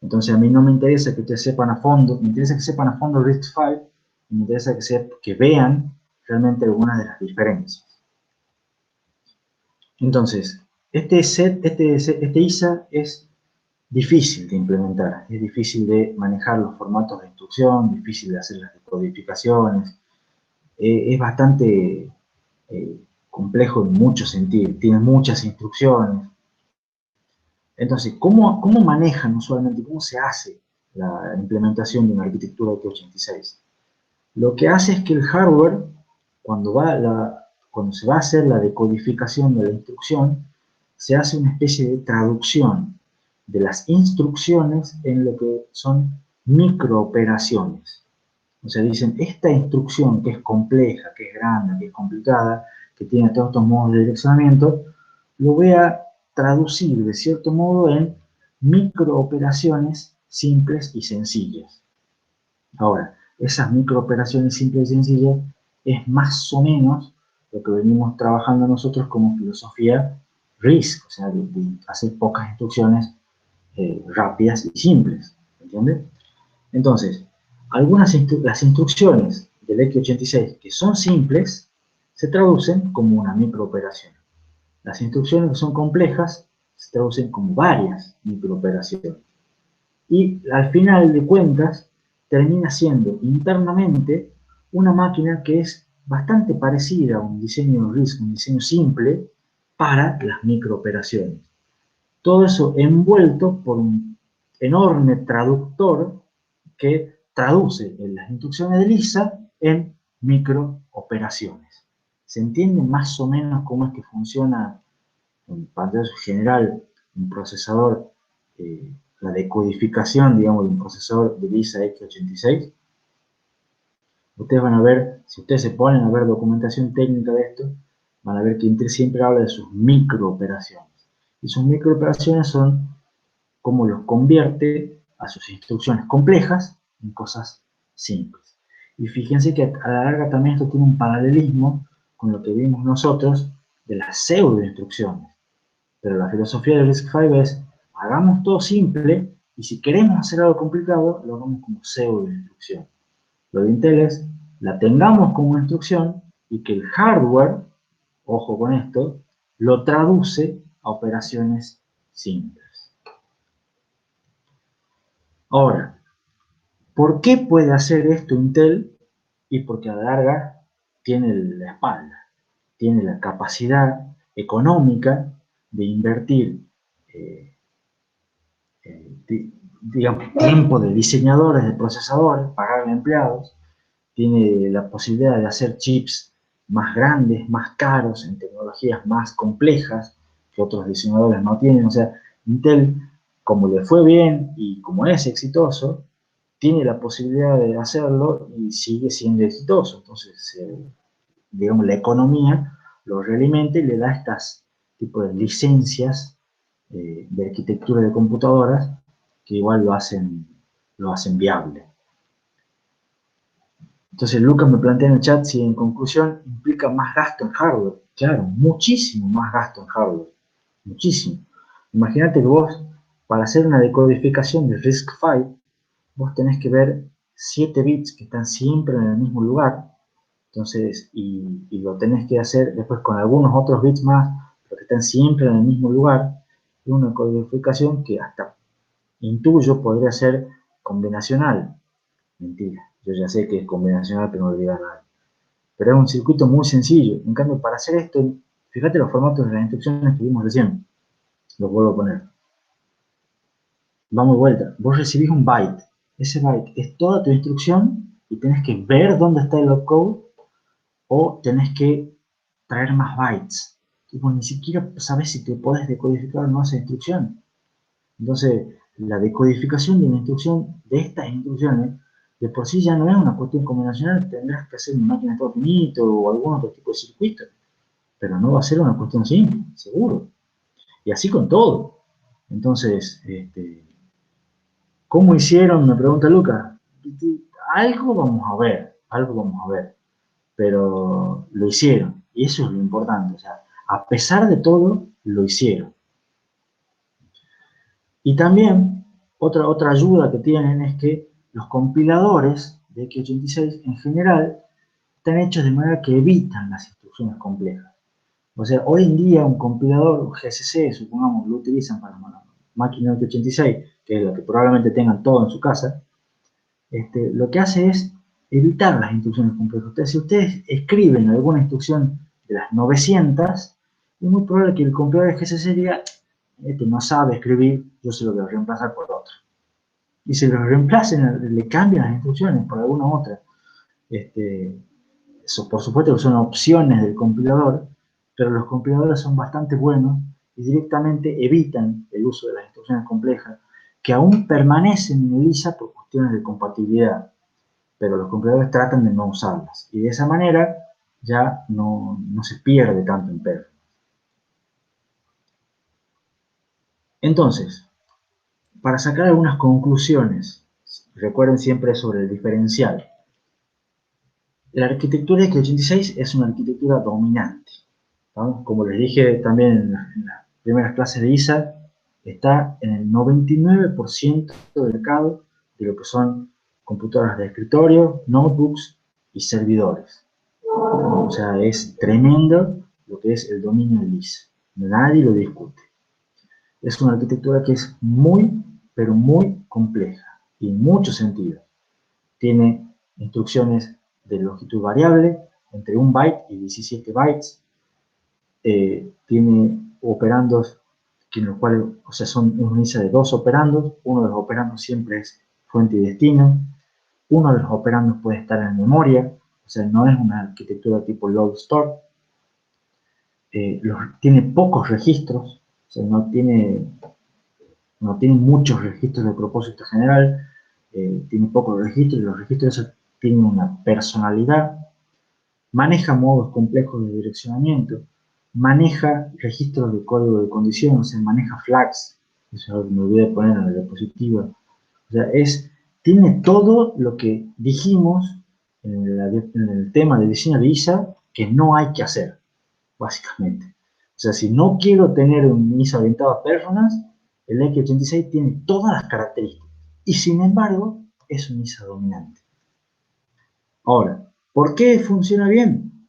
Entonces a mí no me interesa que ustedes sepan a fondo, me interesa que sepan a fondo RISC-V, y me interesa que vean realmente algunas de las diferencias. Entonces, este ISA es difícil de implementar, es difícil de manejar los formatos de instrucción, difícil de hacer las decodificaciones, es bastante complejo en muchos sentidos, tiene muchas instrucciones. Entonces, ¿cómo manejan usualmente, cómo se hace la implementación de una arquitectura x86? Lo que hace es que el hardware, cuando se va a hacer la decodificación de la instrucción, se hace una especie de traducción de las instrucciones en lo que son microoperaciones. O sea, dicen, esta instrucción que es compleja, que es grande, que es complicada, que tiene todos estos modos de direccionamiento, lo voy a traducir de cierto modo en microoperaciones simples y sencillas. Ahora, esas microoperaciones simples y sencillas es más o menos lo que venimos trabajando nosotros como filosofía RISC, o sea, de hacer pocas instrucciones rápidas y simples, ¿entiendes? Entonces, las instrucciones del X86 que son simples se traducen como una microoperación. Las instrucciones que son complejas se traducen como varias microoperaciones. Y al final de cuentas, termina siendo internamente una máquina que es bastante parecida a un diseño RISC, un diseño simple para las microoperaciones. Todo eso envuelto por un enorme traductor que traduce las instrucciones de Lisa en microoperaciones. ¿Se entiende más o menos cómo es que funciona en pantalla general un procesador, la decodificación, digamos, de un procesador de Lisa X86? Ustedes van a ver, si ustedes se ponen a ver documentación técnica de esto, van a ver que Intel siempre habla de sus microoperaciones. Y sus microoperaciones son cómo los convierte a sus instrucciones complejas en cosas simples. Y fíjense que a la larga también esto tiene un paralelismo con lo que vimos nosotros de las pseudo-instrucciones. Pero la filosofía de RISC-V es, hagamos todo simple, y si queremos hacer algo complicado, lo hagamos como pseudo-instrucción. Lo de Intel es, la tengamos como instrucción, y que el hardware, ojo con esto, lo traduce a operaciones simples. Ahora, ¿por qué puede hacer esto Intel? Y porque a la larga tiene la espalda, tiene la capacidad económica de invertir, eh, digamos, tiempo de diseñadores de procesadores, pagarle empleados, tiene la posibilidad de hacer chips más grandes, más caros, en tecnologías más complejas que otros diseñadores no tienen. O sea, Intel, como le fue bien y como es exitoso, tiene la posibilidad de hacerlo y sigue siendo exitoso. Entonces, digamos, la economía lo realimenta y le da estas tipos de licencias de arquitectura de computadoras que igual lo hacen viable. Entonces Lucas me plantea en el chat si en conclusión implica más gasto en hardware. Claro, muchísimo más gasto en hardware. Muchísimo. Imagínate que vos, para hacer una decodificación de RISC-V, vos tenés que ver 7 bits que están siempre en el mismo lugar. Entonces, y lo tenés que hacer después con algunos otros bits más, pero que están siempre en el mismo lugar. Es una codificación que hasta intuyo podría ser combinacional. Mentira, yo ya sé que es combinacional, pero no le diga a nadie. Pero es un circuito muy sencillo. En cambio, para hacer esto, fíjate los formatos de las instrucciones que vimos recién. Los vuelvo a poner. Vamos de vuelta. Vos recibís un byte. Ese byte es toda tu instrucción y tenés que ver dónde está el opcode o tenés que traer más bytes. Y vos ni siquiera sabés si te podés decodificar o no esa instrucción. Entonces, la decodificación de una instrucción, de estas instrucciones, de por sí ya no es una cuestión combinacional, tendrás que hacer una máquina de estado finito o algún otro tipo de circuito, pero no va a ser una cuestión simple, seguro. Y así con todo. Entonces, ¿cómo hicieron? Me pregunta Lucas. Algo vamos a ver, pero lo hicieron, y eso es lo importante, o sea, a pesar de todo, lo hicieron. Y también, otra ayuda que tienen es que los compiladores de X86 en general están hechos de manera que evitan las instrucciones complejas. O sea, hoy en día un compilador, un GCC, supongamos, lo utilizan para una máquina X86, que es la que probablemente tengan todo en su casa, lo que hace es evitar las instrucciones complejas. Entonces, si ustedes escriben alguna instrucción de las 900, es muy probable que el compilador de GCC diga, no sabe escribir, yo se lo voy a reemplazar por otro. Y se lo reemplacen, le cambian las instrucciones por alguna otra. Eso, por supuesto que son opciones del compilador, pero los compiladores son bastante buenos y directamente evitan el uso de las instrucciones complejas, que aún permanecen en ELISA por cuestiones de compatibilidad. pero los compiladores tratan de no usarlas. Y de esa manera ya no se pierde tanto en performance. Entonces, para sacar algunas conclusiones, recuerden siempre sobre el diferencial. La arquitectura x86 es una arquitectura dominante, ¿no? Como les dije también en las primeras clases de ISA, está en el 99% del mercado de lo que son computadoras de escritorio, notebooks y servidores. O sea, es tremendo lo que es el dominio de ISA. Nadie lo discute. Es una arquitectura que es muy, pero muy compleja y en muchos sentidos. Tiene instrucciones de longitud variable, entre 1 byte y 17 bytes. Tiene operandos en los cuales, o sea, son una lista de 2 operandos. Uno de los operandos siempre es fuente y destino. Uno de los operandos puede estar en memoria, o sea, no es una arquitectura tipo load store. Tiene pocos registros, o sea, no tiene muchos registros de propósito general, tiene pocos registros y los registros tienen una personalidad, maneja modos complejos de direccionamiento, maneja registros de código de condición, o sea, maneja flags, eso es algo que me olvidé de poner en la diapositiva. O sea, tiene todo lo que dijimos en el tema de diseño de ISA que no hay que hacer, básicamente. O sea, si no quiero tener un ISA orientado a personas, el X86 tiene todas las características y sin embargo es un ISA dominante. Ahora, ¿por qué funciona bien?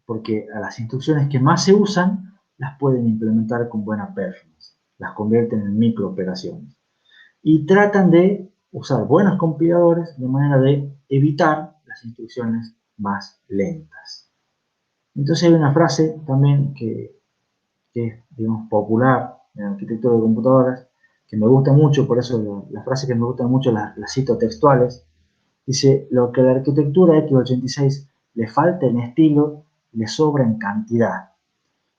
Porque a las instrucciones que más se usan las pueden implementar con buena performance, las convierten en microoperaciones y tratan de usar buenos compiladores de manera de evitar las instrucciones más lentas. Entonces hay una frase también que es, digamos, popular en la arquitectura de computadoras, que me gusta mucho, por eso las frases que me gustan mucho las cito textuales. Dice, lo que a la arquitectura x86 le falta en estilo, le sobra en cantidad,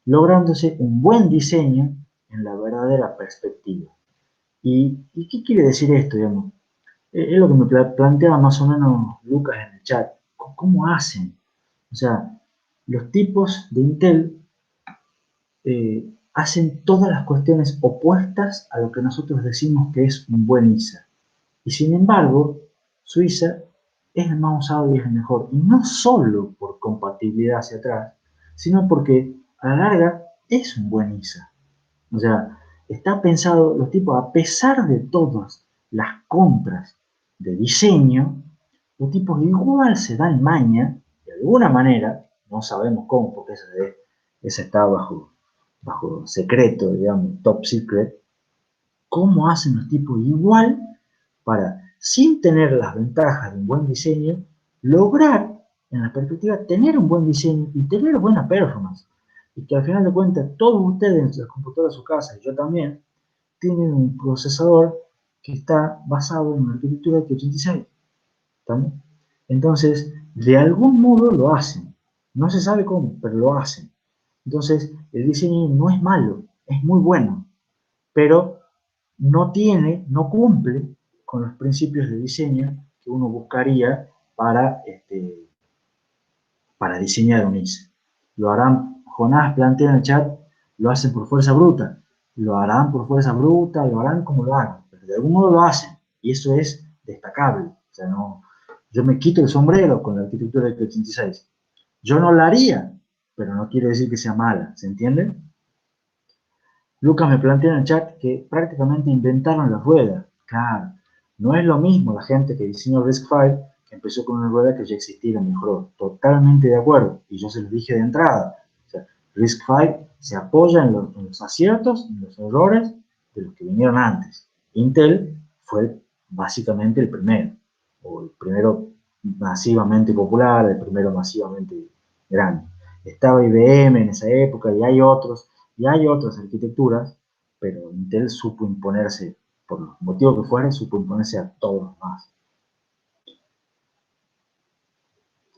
lográndose un buen diseño en la verdadera perspectiva. ¿Y qué quiere decir esto, digamos? Es lo que me planteaba más o menos Lucas en el chat. ¿Cómo hacen? O sea, los tipos de Intel hacen todas las cuestiones opuestas a lo que nosotros decimos que es un buen ISA. Y sin embargo, su ISA es el más usado y es el mejor. Y no solo por compatibilidad hacia atrás, sino porque a la larga es un buen ISA. O sea, está pensado, los tipos, a pesar de todas las contras de diseño, los tipos igual se dan maña, de alguna manera, no sabemos cómo, porque ese está bajo secreto, digamos, top secret, cómo hacen los tipos igual para, sin tener las ventajas de un buen diseño, lograr, en la perspectiva, tener un buen diseño y tener buena performance. Y que al final de cuentas, todos ustedes en las computadoras de su casa, y yo también, tienen un procesador que está basado en una arquitectura x86. ¿Estamos? Entonces, de algún modo lo hacen. No se sabe cómo, pero lo hacen. Entonces, el diseño no es malo, es muy bueno, pero no cumple con los principios de diseño que uno buscaría para diseñar un ISA. Lo harán, Jonás plantea en el chat, lo hacen por fuerza bruta. Lo harán por fuerza bruta, lo harán como lo hagan, pero de algún modo lo hacen, y eso es destacable. O sea, no, yo me quito el sombrero con la arquitectura del x86. Yo no la haría, pero no quiere decir que sea mala, ¿se entiende? Lucas me plantea en el chat que prácticamente inventaron la rueda. Claro, no es lo mismo la gente que diseñó RISC-V, que empezó con una rueda que ya existía y la mejoró. Totalmente de acuerdo. Y yo se los dije de entrada. O sea, RISC-V se apoya en los aciertos y los errores de los que vinieron antes. Intel fue básicamente el primero, o el primero masivamente popular, el primero masivamente grande. Estaba IBM en esa época y hay otras arquitecturas, pero Intel supo imponerse, por los motivos que fueran, supo imponerse a todos los demás.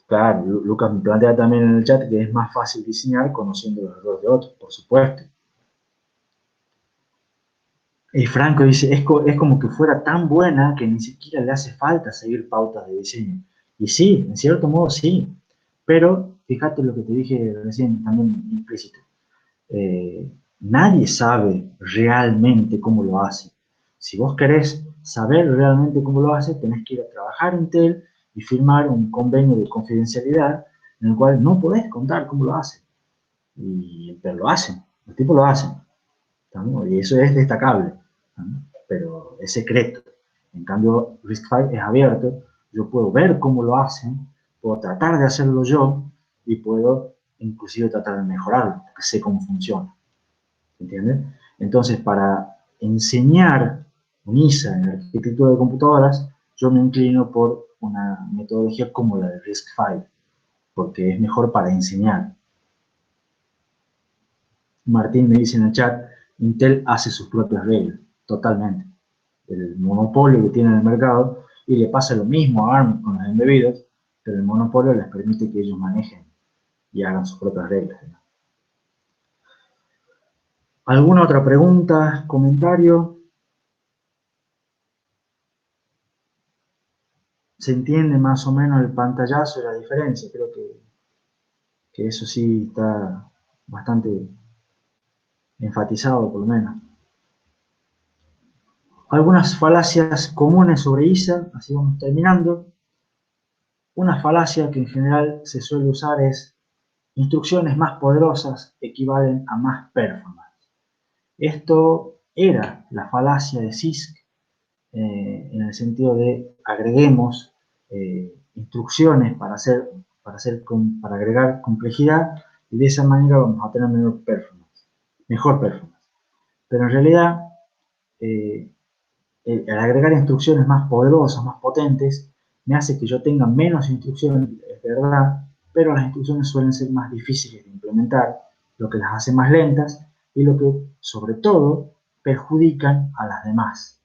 Claro, Lucas me plantea también en el chat que es más fácil diseñar conociendo los errores de otros, por supuesto. Y Franco dice, es como que fuera tan buena que ni siquiera le hace falta seguir pautas de diseño. Y sí, en cierto modo sí, pero fíjate lo que te dije recién, también implícito. Nadie sabe realmente cómo lo hace. Si vos querés saber realmente cómo lo hace, tenés que ir a trabajar en Intel y firmar un convenio de confidencialidad en el cual no podés contar cómo lo hace. Pero lo hacen, los tipos lo hacen, ¿no? Y eso es destacable, ¿no? Pero es secreto. En cambio, RISC-V es abierto, yo puedo ver cómo lo hacen, puedo tratar de hacerlo yo y puedo inclusive tratar de mejorarlo, porque sé cómo funciona. ¿Entiendes? Entonces, para enseñar UNISA en arquitectura de computadoras, yo me inclino por una metodología como la de RISC-V, porque es mejor para enseñar. Martín me dice en el chat, Intel hace sus propias reglas, totalmente. El monopolio que tiene en el mercado, y le pasa lo mismo a ARM con los embebidos, pero el monopolio les permite que ellos manejen y hagan sus propias reglas, ¿no? ¿Alguna otra pregunta, comentario? ¿Se entiende más o menos el pantallazo y la diferencia? Creo que eso sí está bastante enfatizado, por lo menos. Algunas falacias comunes sobre ISA, así vamos terminando. Una falacia que en general se suele usar es instrucciones más poderosas equivalen a más performance. Esto era la falacia de CISC, en el sentido de agreguemos instrucciones para agregar complejidad y de esa manera vamos a tener mejor performance. Pero en realidad, eh, el agregar instrucciones más poderosas, más potentes, me hace que yo tenga menos instrucciones, es verdad, pero las instrucciones suelen ser más difíciles de implementar, lo que las hace más lentas y lo que, sobre todo, perjudican a las demás.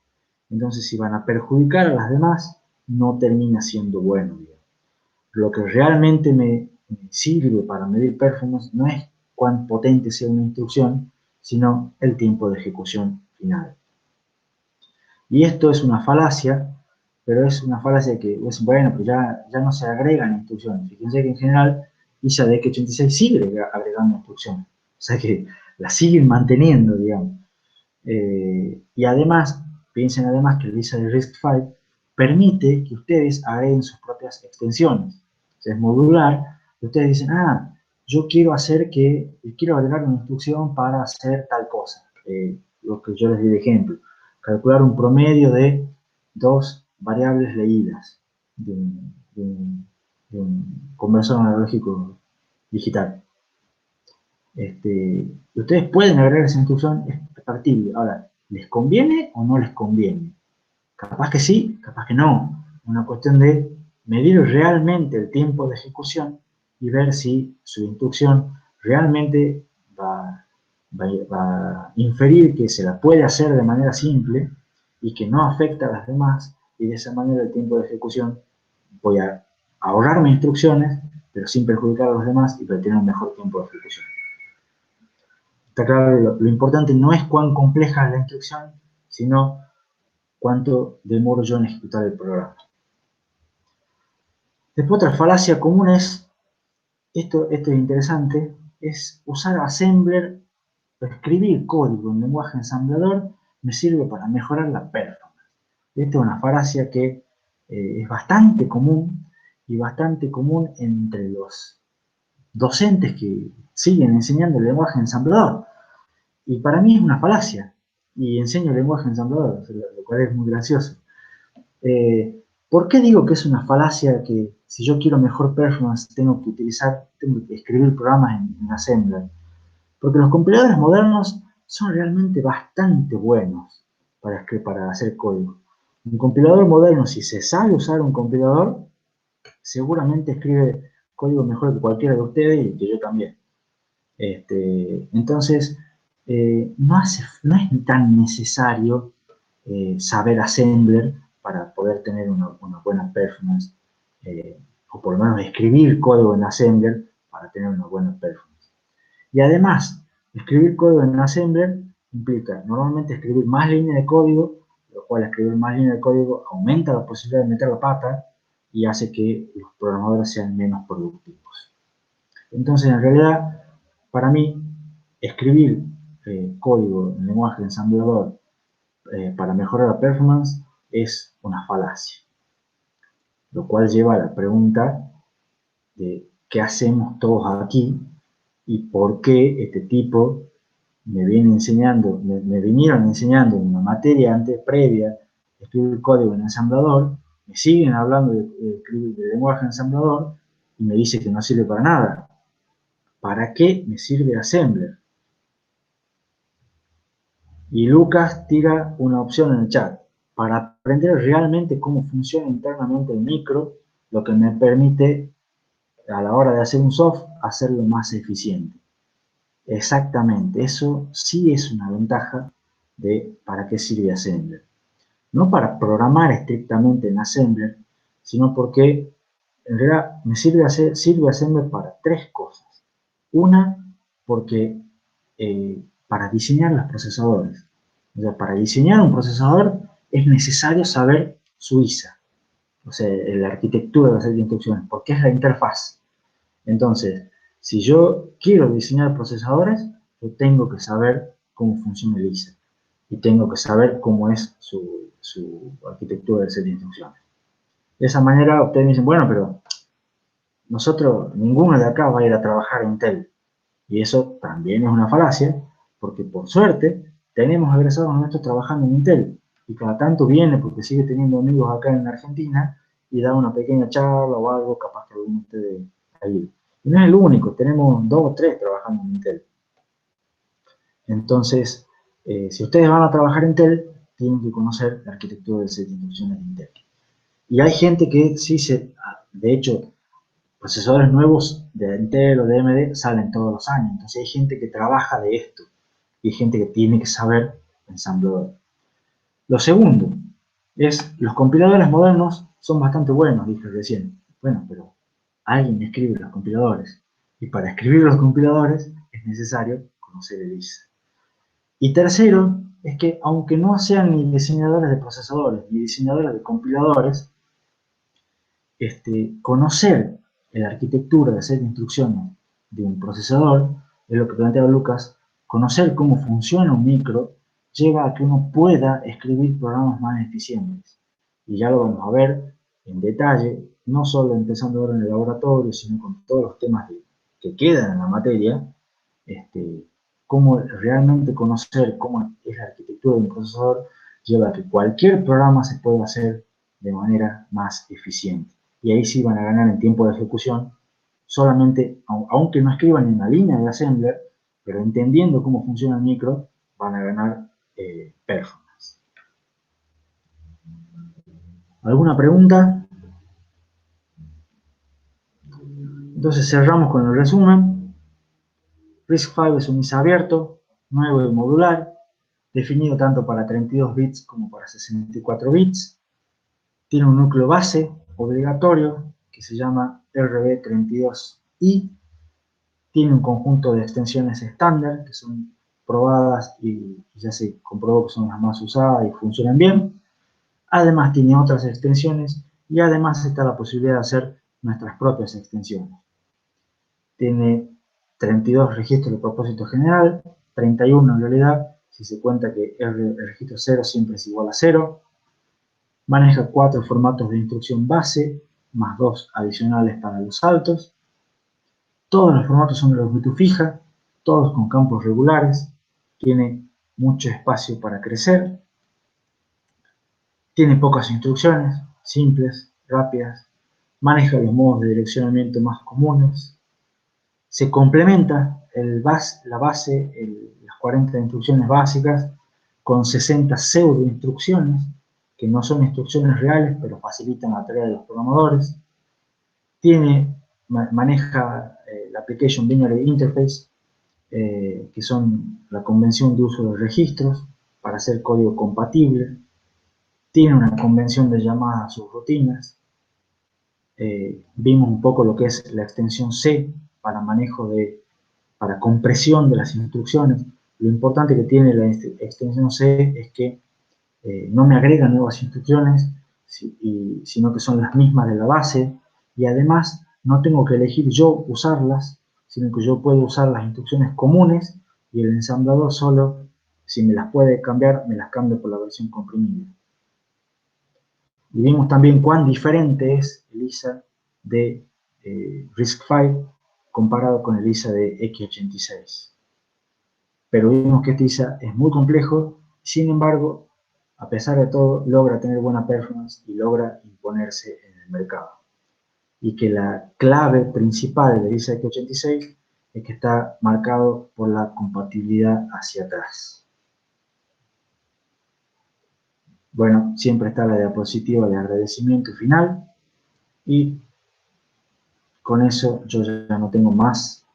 Entonces, si van a perjudicar a las demás, no termina siendo bueno, digamos. Lo que realmente me sirve para medir performance no es cuán potente sea una instrucción, sino el tiempo de ejecución final. Y esto es una falacia, pero es una falacia que es, bueno, pues ya no se agregan instrucciones. Fíjense que en general ISA DEC86 sigue agregando instrucciones, o sea que las siguen manteniendo, digamos. Y además, piensen además que el ISA de RISC-V permite que ustedes agreguen sus propias extensiones. O sea, es modular, y ustedes dicen, yo quiero quiero agregar una instrucción para hacer tal cosa. Lo que yo les di de ejemplo, calcular un promedio de 2 variables leídas de un conversor analógico digital. Ustedes pueden agregar esa instrucción, es factible. Ahora, ¿les conviene o no les conviene? Capaz que sí, capaz que no. Una cuestión de medir realmente el tiempo de ejecución y ver si su instrucción realmente va a inferir que se la puede hacer de manera simple y que no afecta a las demás, y de esa manera el tiempo de ejecución voy a ahorrarme instrucciones, pero sin perjudicar a los demás y para tener un mejor tiempo de ejecución. Está claro, lo importante no es cuán compleja es la instrucción, sino cuánto demoro yo en ejecutar el programa. Después otra falacia común es, esto es interesante, es usar Assembler, escribir código en lenguaje ensamblador me sirve para mejorar la performance. Esta es una falacia que es bastante común y bastante común entre los docentes que siguen enseñando el lenguaje ensamblador. Y para mí es una falacia. Y enseño el lenguaje ensamblador, lo cual es muy gracioso. ¿Por qué digo que es una falacia que si yo quiero mejor performance tengo que escribir programas en Assembler? Porque los compiladores modernos son realmente bastante buenos para hacer código. Un compilador moderno, si se sabe usar un compilador, seguramente escribe código mejor que cualquiera de ustedes y que yo también. Entonces, no es tan necesario saber Assembler para poder tener una buena performance, o por lo menos escribir código en Assembler para tener una buena performance. Y además, escribir código en Assembler implica normalmente escribir más líneas de código, lo cual escribir más líneas de código aumenta la posibilidad de meter la pata, y hace que los programadores sean menos productivos. Entonces, en realidad, para mí, escribir código en lenguaje ensamblador para mejorar la performance es una falacia, lo cual lleva a la pregunta de qué hacemos todos aquí y por qué este tipo me vinieron enseñando en una materia antes previa de escribir código en ensamblador, me siguen hablando de escribir de lenguaje ensamblador y me dice que no sirve para nada. ¿Para qué me sirve Assembler? Y Lucas tira una opción en el chat. Para aprender realmente cómo funciona internamente el micro, lo que me permite a la hora de hacer un soft, hacerlo más eficiente. Exactamente, eso sí es una ventaja de para qué sirve Assembler. No para programar estrictamente en Assembler, sino porque en realidad me sirve Assembler para tres cosas. Una, porque para diseñar los procesadores. O sea, para diseñar un procesador es necesario saber su ISA, o sea, la arquitectura de la serie de instrucciones, porque es la interfaz. Entonces, si yo quiero diseñar procesadores, yo tengo que saber cómo funciona el ISA y tengo que saber cómo es su arquitectura de serie de instrucciones. De esa manera ustedes me dicen, bueno, pero nosotros, ninguno de acá va a ir a trabajar en Intel. Y eso también es una falacia, porque por suerte tenemos egresados nuestros trabajando en Intel. Y cada tanto viene, porque sigue teniendo amigos acá en Argentina, y da una pequeña charla o algo, capaz que alguno de ustedes ha ido. Y no es el único, tenemos 2 o 3 trabajando en Intel. Entonces, si ustedes van a trabajar en Intel, tienen que conocer la arquitectura de set de instrucciones de Intel. Y hay gente que sí de hecho, procesadores nuevos de Intel o de AMD salen todos los años. Entonces hay gente que trabaja de esto y hay gente que tiene que saber ensamblador. Lo segundo es, los compiladores modernos son bastante buenos, dije recién. Bueno, pero alguien escribe los compiladores. Y para escribir los compiladores es necesario conocer el ISA. Y tercero, es que aunque no sean ni diseñadores de procesadores ni diseñadores de compiladores, conocer la arquitectura de set de instrucciones de un procesador, es lo que planteaba Lucas, conocer cómo funciona un micro lleva a que uno pueda escribir programas más eficientes. Y ya lo vamos a ver en detalle, no solo empezando ahora en el laboratorio, sino con todos los temas que quedan en la materia, cómo realmente conocer cómo es la arquitectura de un procesador lleva a que cualquier programa se pueda hacer de manera más eficiente. Y ahí sí van a ganar en tiempo de ejecución, solamente, aunque no escriban en la línea de Assembler, pero entendiendo cómo funciona el micro, van a ganar performance. ¿Alguna pregunta? Entonces cerramos con el resumen. RISC-V es un ISA abierto, nuevo y modular, definido tanto para 32 bits como para 64 bits. Tiene un núcleo base obligatorio que se llama RB32i. Tiene un conjunto de extensiones estándar que son probadas y ya se comprobó que son las más usadas y funcionan bien. Además tiene otras extensiones y además está la posibilidad de hacer nuestras propias extensiones. Tiene 32 registros de propósito general, 31 en realidad, si se cuenta que el registro 0 siempre es igual a 0. Maneja 4 formatos de instrucción base, más 2 adicionales para los saltos. Todos los formatos son de longitud fija, todos con campos regulares. Tiene mucho espacio para crecer. Tiene pocas instrucciones, simples, rápidas. Maneja los modos de direccionamiento más comunes. Se complementa las 40 instrucciones básicas con 60 pseudo instrucciones, que no son instrucciones reales, pero facilitan la tarea de los programadores. Maneja la Application Binary Interface, que son la convención de uso de registros para hacer código compatible. Tiene una convención de llamadas a subrutinas. Vimos un poco lo que es la extensión C para para compresión de las instrucciones. Lo importante que tiene la extensión C es que no me agrega nuevas instrucciones, sino que son las mismas de la base, y además no tengo que elegir yo usarlas, sino que yo puedo usar las instrucciones comunes y el ensamblador solo, si me las puede cambiar, me las cambia por la versión comprimida. Y vimos también cuán diferente es el ISA de RISC-V comparado con el ISA de x86. Pero vimos que este ISA es muy complejo, sin embargo, a pesar de todo, logra tener buena performance y logra imponerse en el mercado. Y que la clave principal del ISA x86 es que está marcado por la compatibilidad hacia atrás. Bueno, siempre está la diapositiva de agradecimiento final y con eso yo ya no tengo más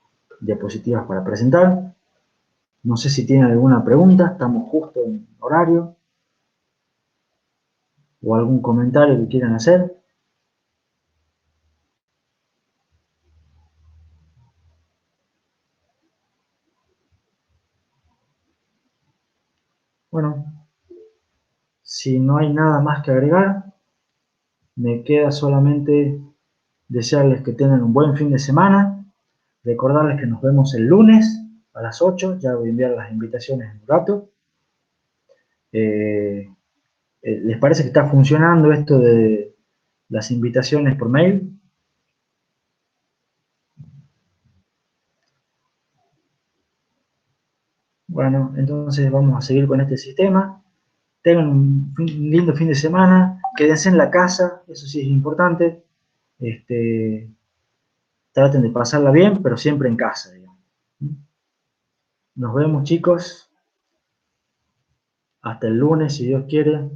diapositivas para presentar. No sé si tienen alguna pregunta, estamos justo en horario. O algún comentario que quieran hacer. Bueno, si no hay nada más que agregar, me queda solamente desearles que tengan un buen fin de semana, recordarles que nos vemos el lunes a las 8, ya voy a enviar las invitaciones en un rato. ¿Les parece que está funcionando esto de las invitaciones por mail? Bueno, entonces vamos a seguir con este sistema. Tengan un lindo fin de semana, quédense en la casa, eso sí es importante. Traten de pasarla bien, pero siempre en casa, digamos. Nos vemos, chicos. Hasta el lunes, si Dios quiere.